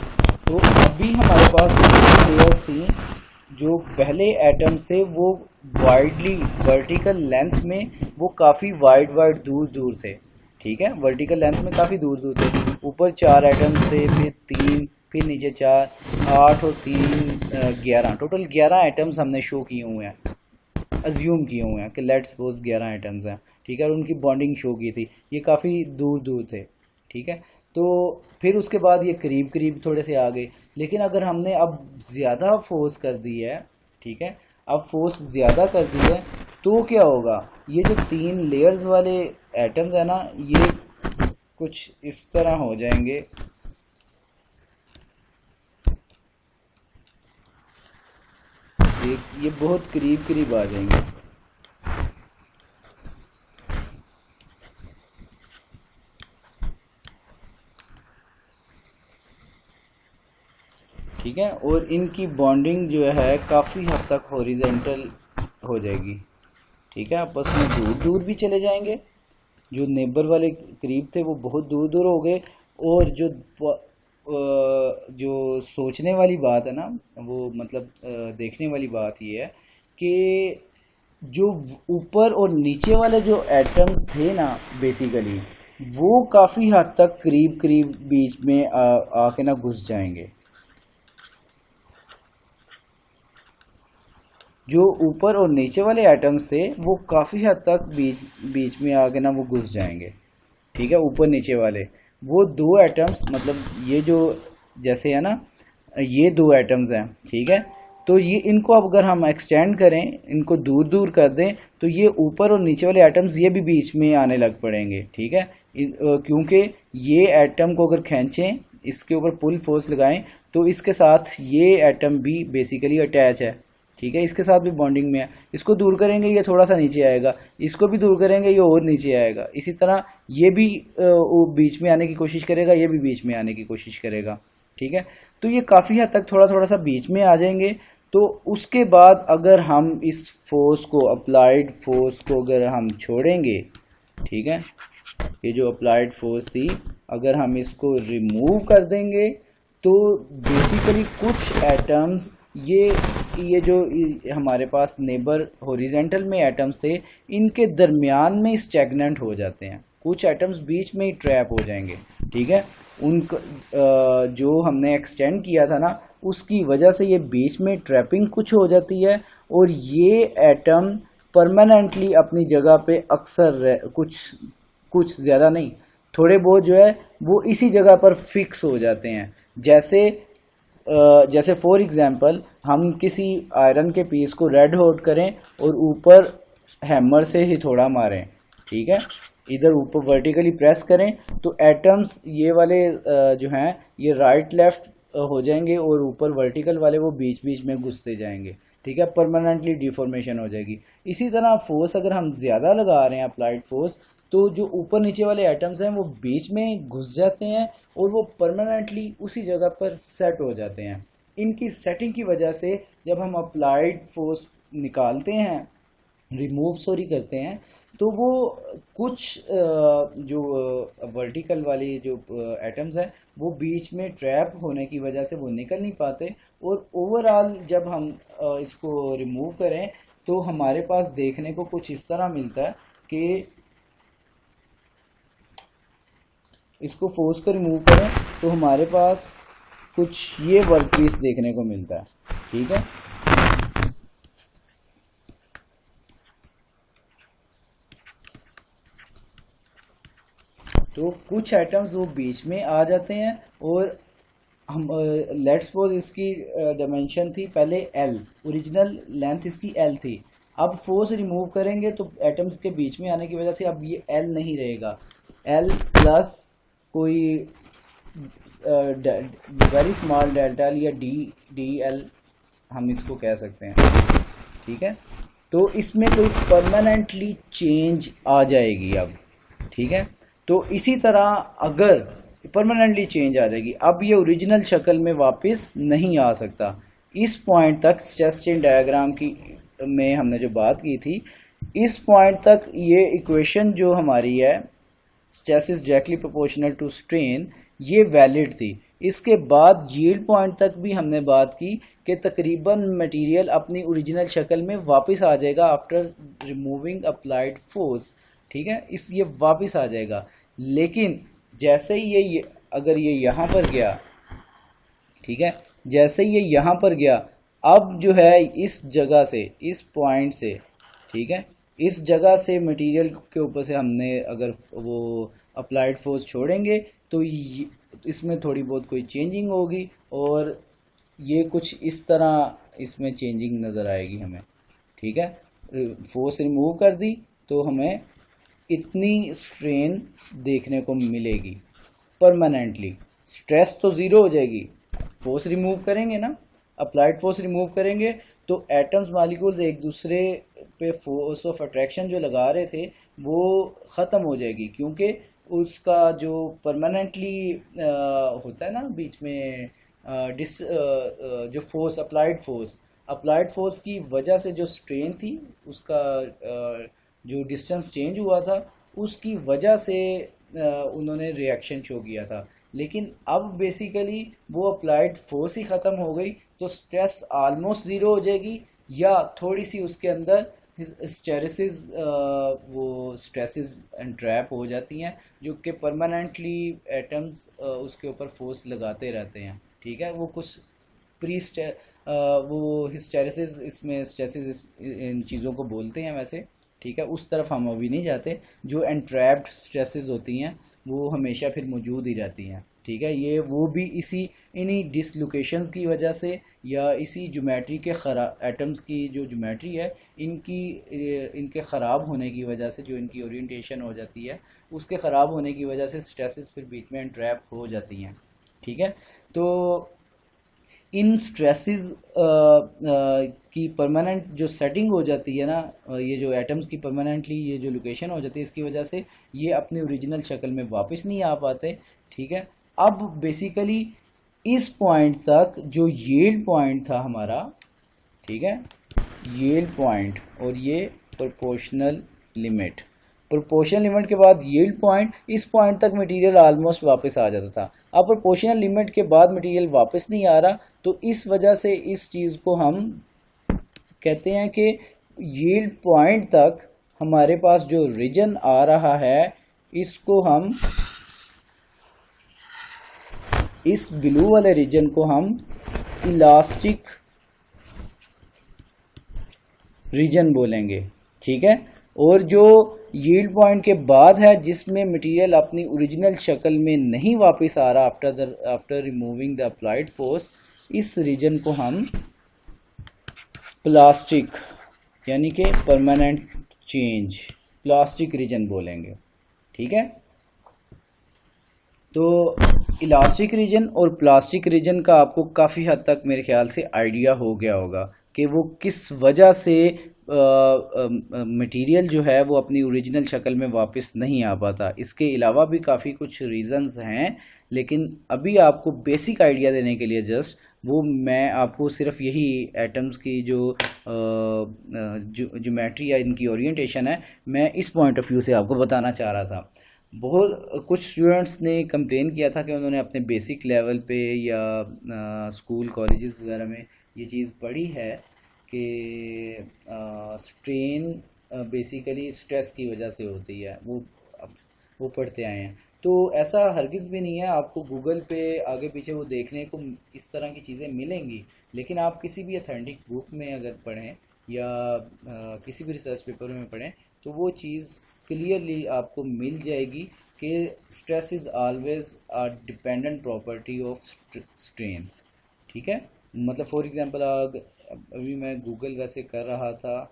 तो अभी हमारे पास जो लेयर्स थी, जो पहले एटम्स थे, वो वाइडली वर्टिकल लेंथ में वो काफ़ी वाइड दूर दूर थे। ठीक है, वर्टिकल लेंथ में काफ़ी दूर दूर थे। ऊपर 4 एटम्स थे, फिर 3, फिर नीचे 4, 8 और 3 11, टोटल 11 एटम्स हमने शो किए हुए हैं, अज्यूम किए हुए हैं कि लेट्स सपोज 11 आइटम्स हैं। ठीक है, और उनकी बॉन्डिंग शो की थी, ये काफ़ी दूर दूर थे। ठीक है, तो फिर उसके बाद ये करीब करीब थोड़े से आ गए, लेकिन अगर हमने अब ज़्यादा फोर्स कर दी है, ठीक है, अब फोर्स ज़्यादा कर दी है, तो क्या होगा, ये जो 3 लेयर्स वाले एटम्स है ना, ये कुछ इस तरह हो जाएंगे। ये बहुत करीब करीब आ जाएंगे। ठीक है, और इनकी बॉन्डिंग जो है काफ़ी हद तक हॉरिजेंटल हो जाएगी। ठीक है, आपस में दूर दूर भी चले जाएंगे, जो नेबर वाले करीब थे वो बहुत दूर दूर हो गए। और जो सोचने वाली बात है ना, वो मतलब देखने वाली बात ये है कि जो ऊपर और नीचे वाले जो एटम्स थे ना, बेसिकली वो काफ़ी हद तक करीब करीब बीच में आके ना घुस जाएंगे। जो ऊपर और नीचे वाले एटम्स थे वो काफ़ी हद तक बीच में आके ना वो घुस जाएंगे। ठीक है, ऊपर नीचे वाले वो 2 एटम्स, मतलब ये जो जैसे है ना, ये 2 एटम्स हैं। ठीक है, तो ये इनको अब अगर हम एक्सटेंड करें, इनको दूर दूर कर दें, तो ये ऊपर और नीचे वाले एटम्स ये भी बीच में आने लग पड़ेंगे। ठीक है, क्योंकि ये एटम को अगर खींचें, इसके ऊपर पुल फोर्स लगाएं, तो इसके साथ ये एटम भी बेसिकली अटैच है। ठीक है, इसके साथ भी बॉन्डिंग में है। इसको दूर करेंगे ये थोड़ा सा नीचे आएगा, इसको भी दूर करेंगे ये और नीचे आएगा। इसी तरह ये भी बीच में आने की कोशिश करेगा, ये भी बीच में आने की कोशिश करेगा। ठीक है, तो ये काफ़ी हद तक थोड़ा थोड़ा सा बीच में आ जाएंगे। तो उसके बाद अगर हम इस फोर्स को, अप्लाइड फोर्स को अगर हम छोड़ेंगे, ठीक है, ये जो अप्लाइड फोर्स थी, अगर हम इसको रिमूव कर देंगे, तो बेसिकली कुछ एटम्स, ये जो हमारे पास नेबर हॉरिजेंटल में एटम्स थे, इनके दरमियान में स्टैग्नेंट हो जाते हैं, कुछ एटम्स बीच में ही ट्रैप हो जाएंगे। ठीक है, उनका जो हमने एक्सटेंड किया था ना, उसकी वजह से ये बीच में ट्रैपिंग कुछ हो जाती है, और ये एटम परमानेंटली अपनी जगह पे अक्सर कुछ ज़्यादा नहीं, थोड़े बहुत जो है वो इसी जगह पर फिक्स हो जाते हैं। जैसे फॉर एग्जांपल हम किसी आयरन के पीस को रेड हॉट करें और ऊपर हैमर से ही थोड़ा मारें। ठीक है, इधर ऊपर वर्टिकली प्रेस करें, तो एटम्स ये वाले जो हैं ये राइट लेफ्ट हो जाएंगे, और ऊपर वर्टिकल वाले वो बीच बीच में घुसते जाएंगे। ठीक है, परमानेंटली डिफॉर्मेशन हो जाएगी। इसी तरह फोर्स अगर हम ज़्यादा लगा रहे हैं, अप्लाइड फोर्स, तो जो ऊपर नीचे वाले एटम्स हैं वो बीच में घुस जाते हैं, और वो परमानेंटली उसी जगह पर सेट हो जाते हैं। इनकी सेटिंग की वजह से जब हम अप्लाइड फोर्स निकालते हैं, रिमूव सॉरी करते हैं, तो वो कुछ जो वर्टिकल वाली जो एटम्स हैं वो बीच में ट्रैप होने की वजह से वो निकल नहीं पाते। और ओवरऑल जब हम इसको रिमूव करें, तो हमारे पास देखने को कुछ इस तरह मिलता है कि इसको फोर्स को रिमूव करें तो हमारे पास कुछ ये वर्क पीस देखने को मिलता है। ठीक है, तो कुछ आइटम्स वो बीच में आ जाते हैं और हम लेट्स सपोज इसकी डायमेंशन थी पहले एल, ओरिजिनल लेंथ इसकी एल थी। अब फोर्स रिमूव करेंगे तो एटम्स के बीच में आने की वजह से अब ये एल नहीं रहेगा, एल प्लस कोई वेरी स्मॉल डेल्टा एल या डी एल हम इसको कह सकते हैं। ठीक है, तो इसमें कोई परमानेंटली चेंज आ जाएगी अब। ठीक है, तो इसी तरह अगर परमानेंटली चेंज आ जाएगी, अब ये ओरिजिनल शक्ल में वापस नहीं आ सकता। इस पॉइंट तक स्ट्रेस चेन डायग्राम की में हमने जो बात की थी, इस पॉइंट तक ये इक्वेशन जो हमारी है stress is directly proportional to strain, ये वैलिड थी। इसके बाद यील्ड पॉइंट तक भी हमने बात की कि तकरीबन मटेरियल अपनी ओरिजिनल शक्ल में वापस आ जाएगा आफ्टर रिमूविंग अप्लाइड फोर्स। ठीक है, इस ये वापस आ जाएगा, लेकिन जैसे ही ये अगर ये यहाँ पर गया, ठीक है, जैसे ही ये यहाँ पर गया, अब जो है इस जगह से, इस पॉइंट से, ठीक है, इस जगह से मटेरियल के ऊपर से हमने अगर वो अप्लाइड फोर्स छोड़ेंगे तो इसमें थोड़ी बहुत कोई चेंजिंग होगी और ये कुछ इस तरह इसमें चेंजिंग नज़र आएगी हमें। ठीक है, फोर्स रिमूव कर दी तो हमें इतनी स्ट्रेन देखने को मिलेगी परमानेंटली। स्ट्रेस तो ज़ीरो हो जाएगी, फोर्स रिमूव करेंगे ना, अप्लाइड फोर्स रिमूव करेंगे तो एटम्स मॉलिक्यूल्स एक दूसरे पे फोर्स ऑफ अट्रैक्शन जो लगा रहे थे वो ख़त्म हो जाएगी, क्योंकि उसका जो परमानेंटली होता है ना बीच में जो फोर्स अप्लाइड फोर्स की वजह से जो स्ट्रेन थी उसका जो डिस्टेंस चेंज हुआ था उसकी वजह से उन्होंने रिएक्शन शो किया था। लेकिन अब बेसिकली वो अप्लाइड फोर्स ही ख़त्म हो गई तो स्ट्रेस आलमोस्ट ज़ीरो हो जाएगी, या थोड़ी सी उसके अंदर हिस्टेरिसिस वो स्ट्रेसेस एंड ट्रैप हो जाती हैं जो कि परमानेंटली एटम्स उसके ऊपर फोर्स लगाते रहते हैं। ठीक है, वो कुछ प्री वो हिस्टेरिसिस, इसमें स्ट्रेसेस इन चीज़ों को बोलते हैं वैसे। ठीक है, उस तरफ हम अभी नहीं जाते। जो एंट्रैप्ड स्ट्रेसेस होती हैं वो हमेशा फिर मौजूद ही रहती हैं। ठीक है, ये वो भी इन्हीं डिसलोकेशंस की वजह से या इसी ज्योमेट्री के एटम्स की जो ज्योमेट्री है इनके ख़राब होने की वजह से, जो इनकी ओरिएंटेशन हो जाती है उसके ख़राब होने की वजह से स्ट्रेसेस फिर बीच में एंट्रैप हो जाती हैं। ठीक है, तो इन स्ट्रेसेस की परमानेंट जो सेटिंग हो जाती है ना, ये जो एटम्स की परमानेंटली ये जो लोकेशन हो जाती है इसकी वजह से ये अपने ओरिजिनल शक्ल में वापस नहीं आ पाते। ठीक है, अब बेसिकली इस पॉइंट तक जो यील्ड पॉइंट था हमारा, ठीक है, यील्ड पॉइंट और ये प्रोपोर्शनल लिमिट, प्रोपोर्शनल लिमिट के बाद यील्ड पॉइंट, इस पॉइंट तक मटेरियल ऑलमोस्ट वापस आ जाता था। अब प्रोपोर्शनल लिमिट के बाद मटेरियल वापस नहीं आ रहा, तो इस वजह से इस चीज़ को हम कहते हैं कि यील्ड पॉइंट तक हमारे पास जो रीजन आ रहा है इसको हम, इस ब्लू वाले रीजन को हम इलास्टिक रीजन बोलेंगे। ठीक है, और जो यील्ड पॉइंट के बाद है जिसमें मटेरियल अपनी ओरिजिनल शक्ल में नहीं वापस आ रहा after removing the applied force, इस रीजन को हम प्लास्टिक यानी कि परमानेंट चेंज प्लास्टिक रीजन बोलेंगे। ठीक है, तो इलास्टिक रीजन और प्लास्टिक रीजन का आपको काफ़ी हद तक मेरे ख्याल से आइडिया हो गया होगा कि वो किस वजह से मटेरियल जो है वो अपनी ओरिजिनल शक्ल में वापस नहीं आ पाता। इसके अलावा भी काफ़ी कुछ रीज़न्स हैं, लेकिन अभी आपको बेसिक आइडिया देने के लिए जस्ट वो मैं आपको सिर्फ यही एटम्स की जो ज्योमेट्री या इनकी ओरिएंटेशन है मैं इस पॉइंट ऑफ व्यू से आपको बताना चाह रहा था। बहुत कुछ स्टूडेंट्स ने कंप्लेन किया था कि उन्होंने अपने बेसिक लेवल पे या स्कूल कॉलेजेस वगैरह में ये चीज़ पढ़ी है कि स्ट्रेन बेसिकली स्ट्रेस की वजह से होती है, वो पढ़ते आए हैं। तो ऐसा हरगिज़ भी नहीं है। आपको गूगल पे आगे पीछे वो देखने को इस तरह की चीज़ें मिलेंगी, लेकिन आप किसी भी अथेंटिक बुक में अगर पढ़ें या किसी भी रिसर्च पेपर में पढ़ें तो वो चीज़ क्लियरली आपको मिल जाएगी कि stress is always a dependent property of strain. ठीक है, मतलब फॉर एग्जांपल अभी मैं गूगल वैसे कर रहा था।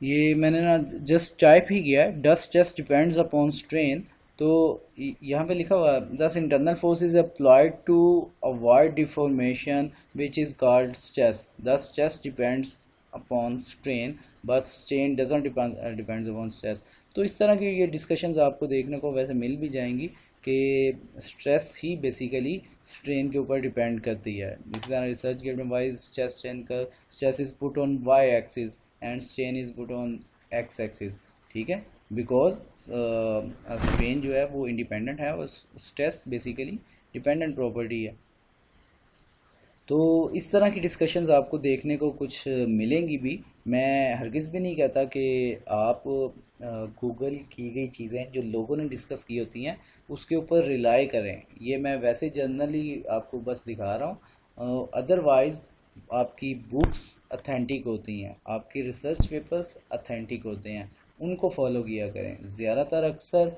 ये मैंने ना जस्ट टाइप ही किया है, डस्ट जस्ट डिपेंड्स अपॉन स्ट्रेन। तो यहाँ पे लिखा हुआ है thus internal force is applied to avoid deformation which is called stress, thus stress depends upon strain but strain doesn't depends upon stress. तो इस तरह की ये डिस्कशंस आपको देखने को वैसे मिल भी जाएंगी कि स्ट्रेस ही बेसिकली स्ट्रेन के ऊपर डिपेंड करती है। इसी तरह रिसर्च गेट में वाई स्ट्रेस स्ट्रेन का stress is put on Y axis and strain is put on X axis. ठीक है, बिकॉज स्ट्रेन जो है वो इंडिपेंडेंट है और स्ट्रेस बेसिकली डिपेंडेंट प्रॉपर्टी है। तो इस तरह की डिस्कशंस आपको देखने को कुछ मिलेंगी भी। मैं हरगिज़ भी नहीं कहता कि आप गूगल की गई चीज़ें जो लोगों ने डिस्कस की होती हैं उसके ऊपर रिलाई करें, ये मैं वैसे जनरली आपको बस दिखा रहा हूँ। अदरवाइज़ आपकी बुक्स अथेंटिक होती हैं, आपकी रिसर्च पेपर्स अथेंटिक होते हैं, उनको फॉलो किया करें। ज़्यादातर अक्सर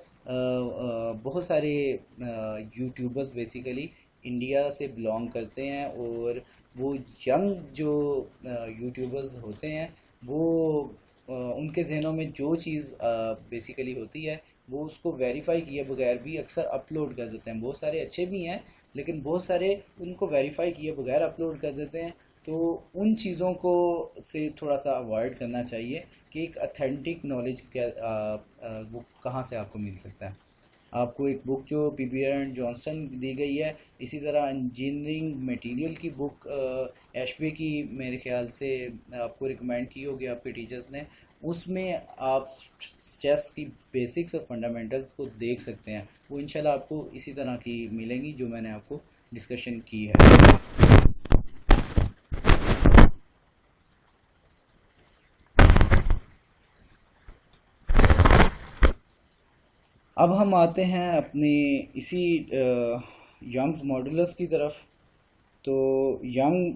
बहुत सारे यूट्यूबर्स बेसिकली इंडिया से बिलोंग करते हैं और वो यंग जो यूट्यूबर्स होते हैं वो उनके जहनों में जो चीज़ बेसिकली होती है वो उसको वेरीफाई किए बगैर भी अक्सर अपलोड कर देते हैं। बहुत सारे अच्छे भी हैं लेकिन बहुत सारे उनको वेरीफाई किए बगैर अपलोड कर देते हैं। तो उन चीज़ों को से थोड़ा सा अवॉइड करना चाहिए कि एक अथेंटिक नॉलेज क्या वो कहाँ से आपको मिल सकता है। आपको एक बुक जो पीपीआर एंड जॉनसन दी गई है, इसी तरह इंजीनियरिंग मटेरियल की बुक एशबे की मेरे ख्याल से आपको रिकमेंड की होगी आपके टीचर्स ने, उसमें आप स्ट्रेस की बेसिक्स और फंडामेंटल्स को देख सकते हैं। वो इंशाल्लाह आपको इसी तरह की मिलेंगी जो मैंने आपको डिस्कशन की है। अब हम आते हैं अपने इसी यंग्स मॉडुलस की तरफ। तो यंग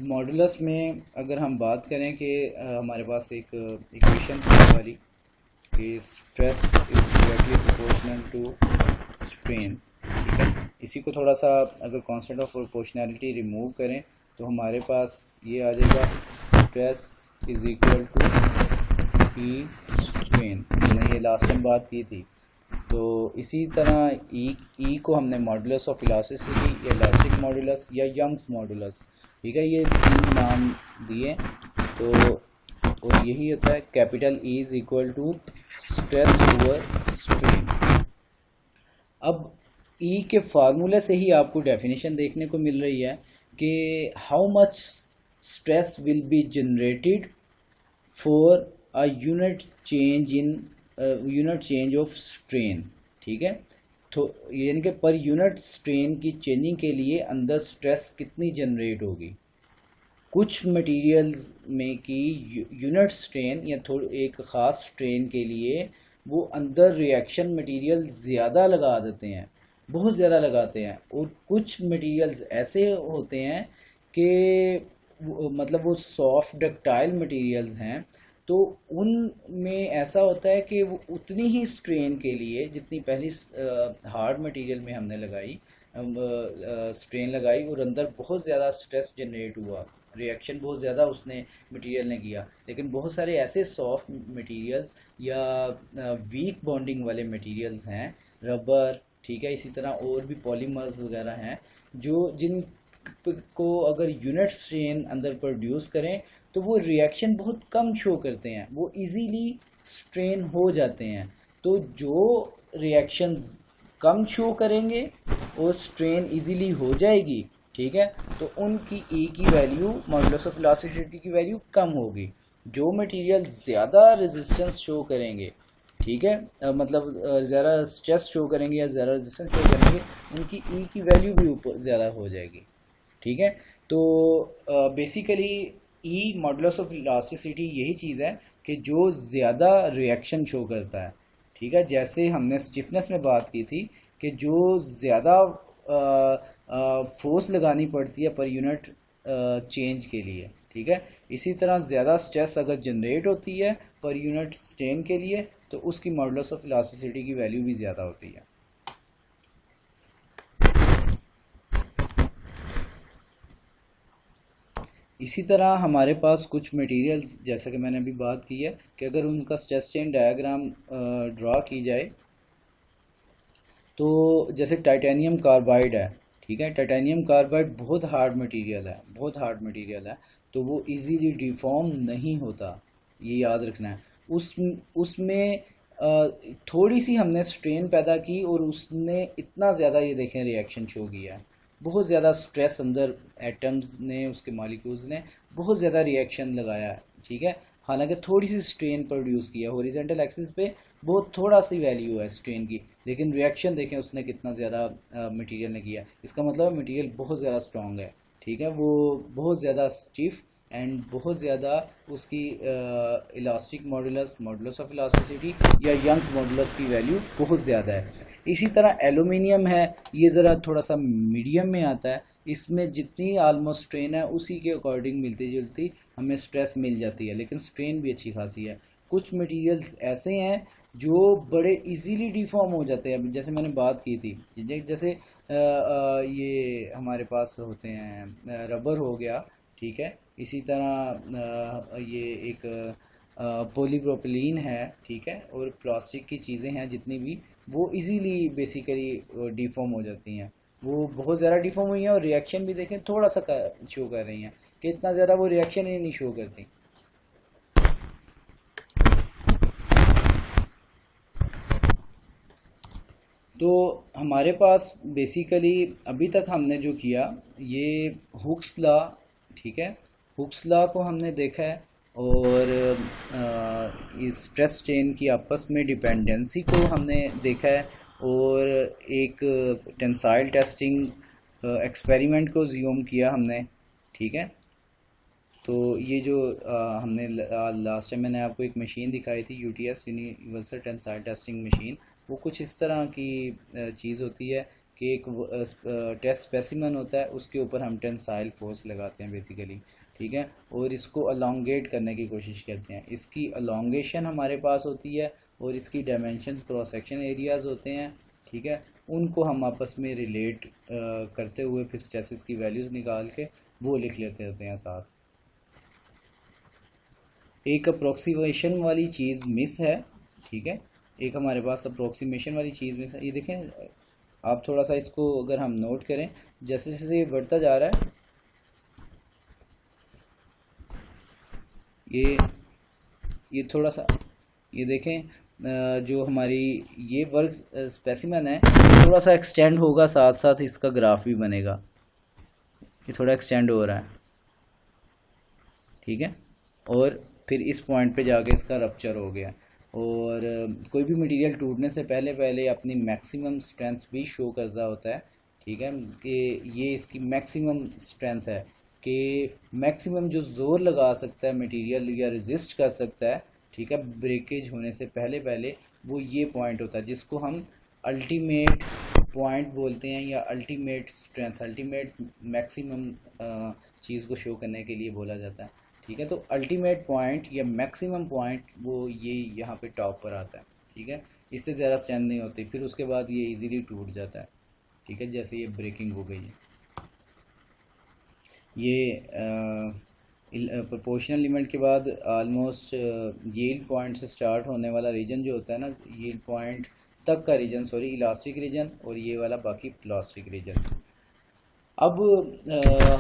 मॉडुलस में अगर हम बात करें कि हमारे पास एक इक्वेशन थी हमारी कि stress is directly proportional to strain. ठीक है, इसी को थोड़ा सा अगर कांस्टेंट ऑफ प्रोपोर्शनैलिटी रिमूव करें तो हमारे पास ये आ जाएगा stress is equal to E strain. मैंने ये लास्ट टाइम बात की थी। तो इसी तरह ई को हमने मॉडुलस ऑफ इलास्टिसिटी या इलास्टिक मॉडुलस या यंग्स मॉडुलस, ठीक है, ये तीन नाम दिए। तो और यही होता है capital E is equal to stress over strain. अब ई के फार्मूले से ही आपको डेफिनेशन देखने को मिल रही है कि how much stress will be generated for a unit change in unit change of strain. ठीक है, तो यानी कि पर यूनिट स्ट्रेन की चेंजिंग के लिए अंदर स्ट्रेस कितनी जनरेट होगी। कुछ मटेरियल्स में की यूनिट स्ट्रेन या एक ख़ास स्ट्रेन के लिए वो अंदर रिएक्शन मटेरियल ज़्यादा लगा देते हैं, बहुत ज़्यादा लगाते हैं। और कुछ मटेरियल्स ऐसे होते हैं कि मतलब वो सॉफ्ट डक्टाइल मटेरियल्स हैं, तो उनमें ऐसा होता है कि वो उतनी ही स्ट्रेन के लिए जितनी पहली हार्ड मटेरियल में हमने लगाई स्ट्रेन लगाई और अंदर बहुत ज़्यादा स्ट्रेस जनरेट हुआ, रिएक्शन बहुत ज़्यादा उसने मटेरियल ने किया। लेकिन बहुत सारे ऐसे सॉफ्ट मटेरियल्स या वीक बॉन्डिंग वाले मटेरियल्स हैं, रबर, ठीक है, इसी तरह और भी पॉलीमर्स वगैरह हैं जो जिन को अगर यूनिट स्ट्रेन अंदर प्रोड्यूस करें तो वो रिएक्शन बहुत कम शो करते हैं, वो इजीली स्ट्रेन हो जाते हैं। तो जो रिएक्शंस कम शो करेंगे और स्ट्रेन इजीली हो जाएगी, ठीक है, तो उनकी ई की वैल्यू मॉडुलस ऑफ इलास्टिसिटी की वैल्यू कम होगी। जो मटेरियल ज़्यादा रेजिस्टेंस शो करेंगे, ठीक है, मतलब ज़्यादा स्ट्रेस शो करेंगे या ज़्यादा रेजिस्टेंस शो करेंगे, उनकी ई की वैल्यू भी ऊपर ज़्यादा हो जाएगी। ठीक है, तो basically E modulus of elasticity यही चीज़ है कि जो ज़्यादा रिएक्शन शो करता है। ठीक है, जैसे हमने स्टिफनेस में बात की थी कि जो ज़्यादा फोर्स लगानी पड़ती है पर यूनिट चेंज के लिए। ठीक है, इसी तरह ज़्यादा स्ट्रेस अगर जनरेट होती है पर यूनिट स्ट्रेन के लिए तो उसकी मॉडुलस ऑफ इलास्टिसिटी की वैल्यू भी ज़्यादा होती है। इसी तरह हमारे पास कुछ मटेरियल्स, जैसा कि मैंने अभी बात की है कि अगर उनका स्ट्रेस स्ट्रेन डायग्राम ड्रा की जाए, तो जैसे टाइटेनियम कार्बाइड है। ठीक है, टाइटेनियम कार्बाइड बहुत हार्ड मटेरियल है, बहुत हार्ड मटेरियल है, तो वो इजीली डिफॉर्म नहीं होता, ये याद रखना है। उसमें थोड़ी सी हमने स्ट्रेन पैदा की और उसने इतना ज़्यादा, ये देखें, रिएक्शन शो किया है। बहुत ज़्यादा स्ट्रेस अंदर एटम्स ने, उसके मॉलिक्यूल्स ने बहुत ज़्यादा रिएक्शन लगाया है। ठीक है, हालांकि थोड़ी सी स्ट्रेन प्रोड्यूस किया, हॉरिजॉन्टल एक्सिस पे बहुत थोड़ा सी वैल्यू है स्ट्रेन की, लेकिन रिएक्शन देखें उसने कितना ज़्यादा मटेरियल ने किया। इसका मतलब मटेरियल बहुत ज़्यादा स्ट्रॉन्ग है। ठीक है, वो बहुत ज़्यादा स्टिफ एंड बहुत ज़्यादा उसकी elastic modulus, modulus of elasticity या यंग्स मॉडुलस की वैल्यू बहुत ज़्यादा है। इसी तरह एलुमिनियम है, ये ज़रा थोड़ा सा मीडियम में आता है। इसमें जितनी आलमोस्ट स्ट्रेन है उसी के अकॉर्डिंग मिलती जुलती हमें स्ट्रेस मिल जाती है, लेकिन स्ट्रेन भी अच्छी खासी है। कुछ मटेरियल्स ऐसे हैं जो बड़े इजीली डिफॉर्म हो जाते हैं, जैसे मैंने बात की थी, जैसे ये हमारे पास होते हैं, रबर हो गया। ठीक है, इसी तरह ये एक पॉलीप्रोपिलीन है। ठीक है, और प्लास्टिक की चीज़ें हैं जितनी भी, वो इजीली बेसिकली डिफॉर्म हो जाती हैं। वो बहुत ज़्यादा डिफॉर्म हुई हैं और रिएक्शन भी देखें थोड़ा सा शो कर रही हैं, कि इतना ज़्यादा वो रिएक्शन ही नहीं शो करती। तो हमारे पास बेसिकली अभी तक हमने जो किया, ये हुक्स लॉ, ठीक है, हुक्स लॉ को हमने देखा है, और इस स्ट्रेस स्ट्रेन की आपस में डिपेंडेंसी को हमने देखा है, और एक टेंसाइल टेस्टिंग एक्सपेरिमेंट को ज्यूम किया हमने। ठीक है, तो ये जो हमने लास्ट टाइम मैंने आपको एक मशीन दिखाई थी, UTS, universal tensile testing machine, वो कुछ इस तरह की चीज़ होती है कि एक टेस्ट स्पेसिमन होता है, उसके ऊपर हम टेंसाइल फोर्स लगाते हैं बेसिकली। ठीक है, और इसको अलोंगेट करने की कोशिश करते हैं। इसकी अलोंगेशन हमारे पास होती है और इसकी डायमेंशंस क्रॉस सेक्शन एरियाज़ होते हैं। ठीक है, उनको हम आपस में रिलेट करते हुए फिर स्ट्रेसेस की वैल्यूज़ निकाल के वो लिख लेते होते हैं साथ। एक अप्रोक्सीमेशन वाली चीज़ मिस है। ठीक है, एक हमारे पास अप्रोक्सीमेशन वाली चीज़ मिस है। ये देखें, आप थोड़ा सा इसको अगर हम नोट करें, जैसे जैसे ये बढ़ता जा रहा है, ये थोड़ा सा, ये देखें, जो हमारी ये वर्क स्पेसिमन है, थोड़ा सा एक्सटेंड होगा, साथ साथ इसका ग्राफ भी बनेगा। ये थोड़ा एक्सटेंड हो रहा है। ठीक है, और फिर इस पॉइंट पे जाके इसका रप्चर हो गया। और कोई भी मटेरियल टूटने से पहले पहले अपनी मैक्सिमम स्ट्रेंथ भी शो करता होता है। ठीक है, कि ये इसकी मैक्सिमम स्ट्रेंथ है, कि मैक्सिमम जो ज़ोर लगा सकता है मटेरियल या रेजिस्ट कर सकता है, ठीक है, ब्रेकेज होने से पहले पहले, वो ये पॉइंट होता है जिसको हम अल्टीमेट पॉइंट बोलते हैं, या अल्टीमेट स्ट्रेंथ, अल्टीमेट मैक्सिमम चीज़ को शो करने के लिए बोला जाता है। ठीक है, तो अल्टीमेट पॉइंट या मैक्सिमम पॉइंट वो ये यहाँ पे टॉप पर आता है। ठीक है, इससे ज़्यादा स्ट्रेंथ नहीं होती, फिर उसके बाद ये इजीली टूट जाता है। ठीक है, जैसे ये ब्रेकिंग हो गई है। ये प्रोपोर्शनल लिमिट के बाद ऑलमोस्ट यील्ड पॉइंट से स्टार्ट होने वाला रीजन जो होता है ना, यील्ड पॉइंट तक का रीजन, सॉरी, इलास्टिक रीजन, और ये वाला बाकी प्लास्टिक रीजन। अब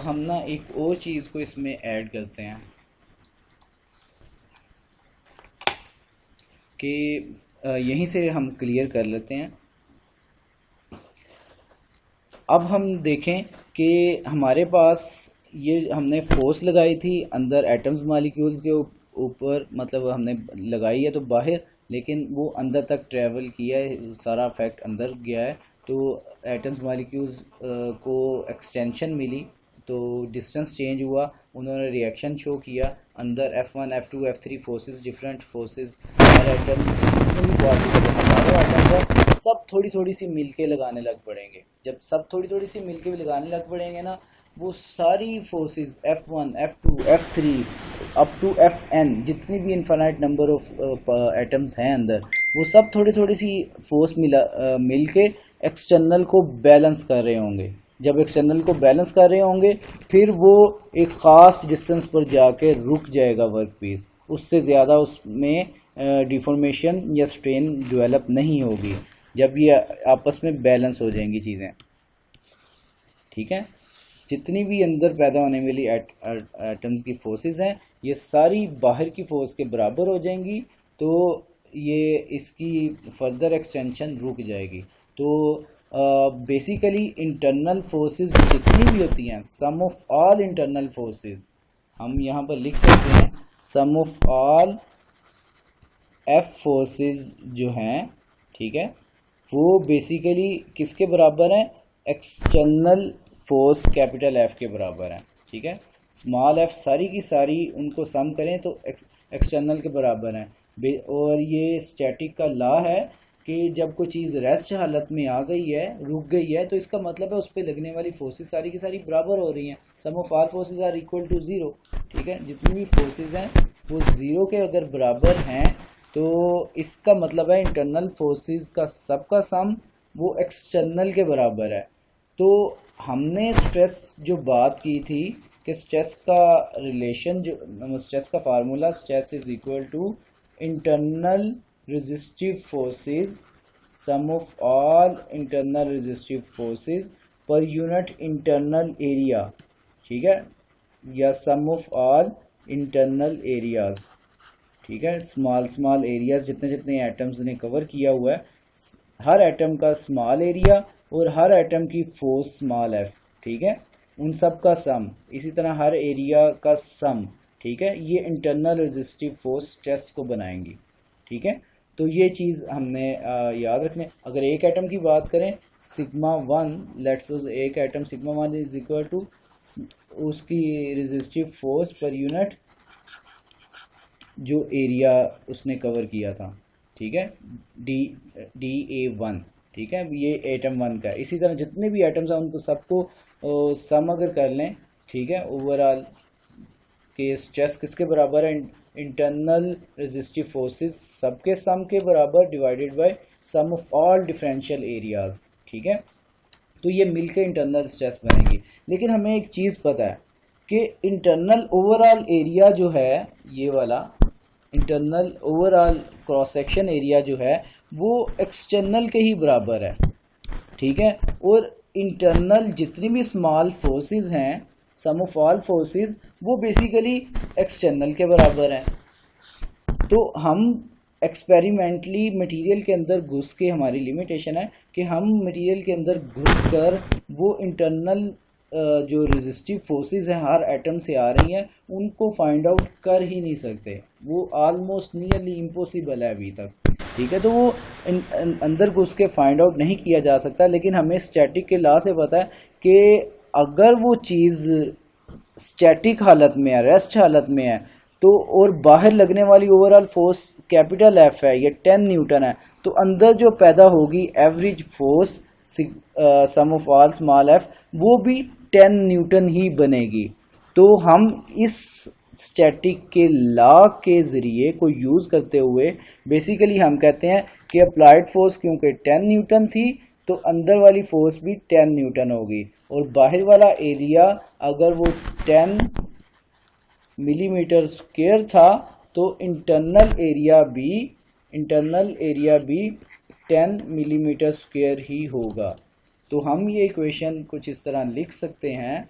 हम ना एक और चीज़ को इसमें ऐड करते हैं कि यहीं से हम क्लियर कर लेते हैं। अब हम देखें कि हमारे पास ये हमने फोर्स लगाई थी अंदर एटम्स मॉलिक्यूल्स के ऊपर, मतलब हमने लगाई है तो बाहर, लेकिन वो अंदर तक ट्रैवल किया है, सारा इफेक्ट अंदर गया है, तो एटम्स मॉलिक्यूल्स को एक्सटेंशन मिली, तो डिस्टेंस चेंज हुआ, उन्होंने रिएक्शन शो किया, अंदर F1 F2 F3 forces, different forces, हर एटम जितने भी पार्टिकल हजारों एटम्स हैं सब थोड़ी थोड़ी सी मिलके लगाने लग पड़ेंगे। जब सब थोड़ी थोड़ी सी मिलके भी लगाने लग पड़ेंगे ना, वो सारी forces F1 F2 F3 up to Fn, जितनी भी इनफाइनाइट नंबर ऑफ एटम्स हैं अंदर, वो सब थोड़ी थोड़ी सी फोर्स मिल के एक्सटर्नल को बैलेंस कर रहे होंगे। जब एक्सटर्नल को बैलेंस कर रहे होंगे फिर वो एक ख़ास डिस्टेंस पर जाके रुक जाएगा वर्क पीस, उससे ज़्यादा उसमें डिफॉर्मेशन या स्ट्रेन डेवलप नहीं होगी जब ये आपस में बैलेंस हो जाएंगी चीज़ें। ठीक है, जितनी भी अंदर पैदा होने वाली एटम्स की फोर्सेस हैं ये सारी बाहर की फोर्स के बराबर हो जाएंगी, तो ये इसकी फर्दर एक्सटेंशन रुक जाएगी। तो बेसिकली इंटरनल फोर्सेस जितनी भी होती हैं, sum of all internal forces, हम यहाँ पर लिख सकते हैं sum of all F forces जो हैं, ठीक है, वो बेसिकली किसके बराबर हैं? एक्सटर्नल फोर्स कैपिटल एफ के बराबर है। ठीक है, स्मॉल एफ सारी की सारी उनको सम करें तो एक्सटर्नल के बराबर हैं। और ये स्टैटिक का लॉ है कि जब कोई चीज़ रेस्ट हालत में आ गई है, रुक गई है, तो इसका मतलब है उस पर लगने वाली फोर्सेस सारी की सारी बराबर हो रही हैं। Sum of all forces are equal to zero. ठीक है, जितनी भी फोर्सेस हैं वो ज़ीरो के अगर बराबर हैं तो इसका मतलब है इंटरनल फोर्सेस का सबका सम वो एक्सटर्नल के बराबर है। तो हमने स्ट्रेस जो बात की थी कि स्ट्रेस का रिलेशन, जो स्ट्रेस का formula, stress is equal to internal resistive forces sum of all internal resistive forces per unit internal area. ठीक है, या sum of all internal areas. ठीक है, स्मॉल स्मॉल एरियाज जितने जितने एटम्स ने कवर किया हुआ है, हर एटम का स्मॉल एरिया और हर एटम की फोर्स स्मॉल एफ, ठीक है, उन सब का सम, इसी तरह हर एरिया का सम। ठीक है, ये इंटरनल रेजिस्टिव फोर्स स्ट्रेस को बनाएंगी। ठीक है, तो ये चीज़ हमने याद रखने। अगर एक एटम की बात करें, सिग्मा वन, लेट्स सपोज एक atom sigma one is equal to उसकी रेजिस्टिव फोर्स पर यूनिट जो एरिया उसने कवर किया था। ठीक है, DA1। ठीक है, ये एटम वन का। इसी तरह जितने भी एटम्स हैं उनको सबको सम अगर कर लें, ठीक है, ओवरऑल के स्ट्रेस किसके बराबर है? इंटरनल रेजिस्टिव फोर्सेस सबके सम के बराबर divided by sum of all differential areas. ठीक है, तो ये मिलकर इंटरनल स्ट्रेस बनेगी। लेकिन हमें एक चीज़ पता है कि इंटरनल ओवरऑल एरिया जो है, ये वाला internal overall cross section area जो है वो एक्सटर्नल के ही बराबर है। ठीक है, और इंटरनल जितनी भी स्मॉल फोर्सेस हैं, सम ऑफ ऑल फोर्सेस, वो बेसिकली एक्सटर्नल के बराबर हैं। तो हम एक्सपेरिमेंटली मटेरियल के अंदर घुस के, हमारी लिमिटेशन है कि हम मटेरियल के अंदर घुस कर वो इंटरनल जो रेजिस्टिव फोर्सेस हैं हर एटम से आ रही हैं उनको फाइंड आउट कर ही नहीं सकते। वो ऑलमोस्ट नियरली इम्पॉसिबल है अभी तक। ठीक है, तो वो अंदर घुस के फाइंड आउट नहीं किया जा सकता। लेकिन हमें स्टैटिक के लॉ से पता है कि अगर वो चीज़ स्टैटिक हालत में है, रेस्ट हालत में है, तो और बाहर लगने वाली ओवरऑल फोर्स कैपिटल एफ है, ये 10 न्यूटन है, तो अंदर जो पैदा होगी average force sum of all small F, वो भी 10 न्यूटन ही बनेगी। तो हम इस स्टैटिक के लॉ के ज़रिए को यूज़ करते हुए बेसिकली हम कहते हैं कि अप्लाइड फोर्स क्योंकि 10 न्यूटन थी तो अंदर वाली फोर्स भी 10 न्यूटन होगी, और बाहर वाला एरिया अगर वो 10 मिलीमीटर स्क्वायर था तो इंटरनल एरिया भी 10 मिलीमीटर स्क्वायर ही होगा। तो हम ये इक्वेशन कुछ इस तरह लिख सकते हैं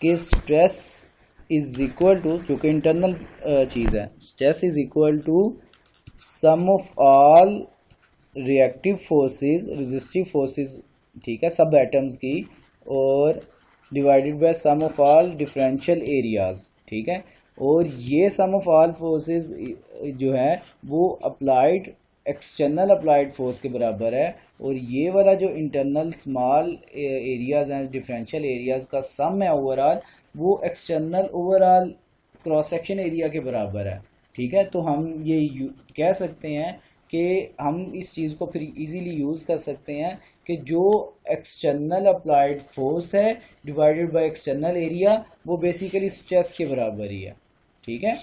कि स्ट्रेस इज इक्वल टू, क्योंकि इंटरनल चीज़ है, stress is equal to sum of all reactive forces, resistive forces, ठीक है, सब एटम्स की, और divided by sum of all differential areas, ठीक है। और ये सम ऑफ ऑल फोर्सेस जो है वो अप्लाइड एक्सटर्नल अप्लाइड फोर्स के बराबर है, और ये वाला जो इंटरनल स्मॉल एरियाज हैं डिफरेंशियल एरियाज का सम है ओवरऑल, वो external overall cross section area के बराबर है, ठीक है। तो हम ये कह सकते हैं कि हम इस चीज़ को फिर इजीली यूज़ कर सकते हैं कि जो एक्सटर्नल अप्लाइड फोर्स है डिवाइडेड बाय एक्सटर्नल एरिया वो बेसिकली स्ट्रेस के बराबर ही है, ठीक है।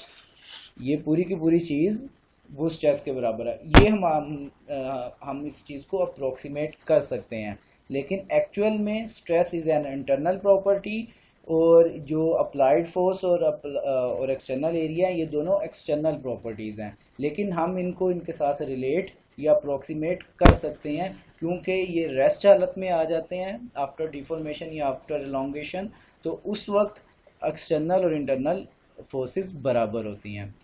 ये पूरी की पूरी चीज़ वो स्ट्रेस के बराबर है। ये हम इस चीज़ को अप्रोक्सीमेट कर सकते हैं, लेकिन एक्चुअल में stress is an internal property, और जो अप्लाइड फोर्स और एक्सटर्नल एरिया ये दोनों एक्सटर्नल प्रॉपर्टीज़ हैं, लेकिन हम इनको इनके साथ रिलेट या अप्रोक्सीमेट कर सकते हैं क्योंकि ये रेस्ट हालत में आ जाते हैं आफ्टर डिफॉर्मेशन या आफ्टर एलोंगेशन, तो उस वक्त एक्सटर्नल और इंटरनल फोर्सेस बराबर होती हैं।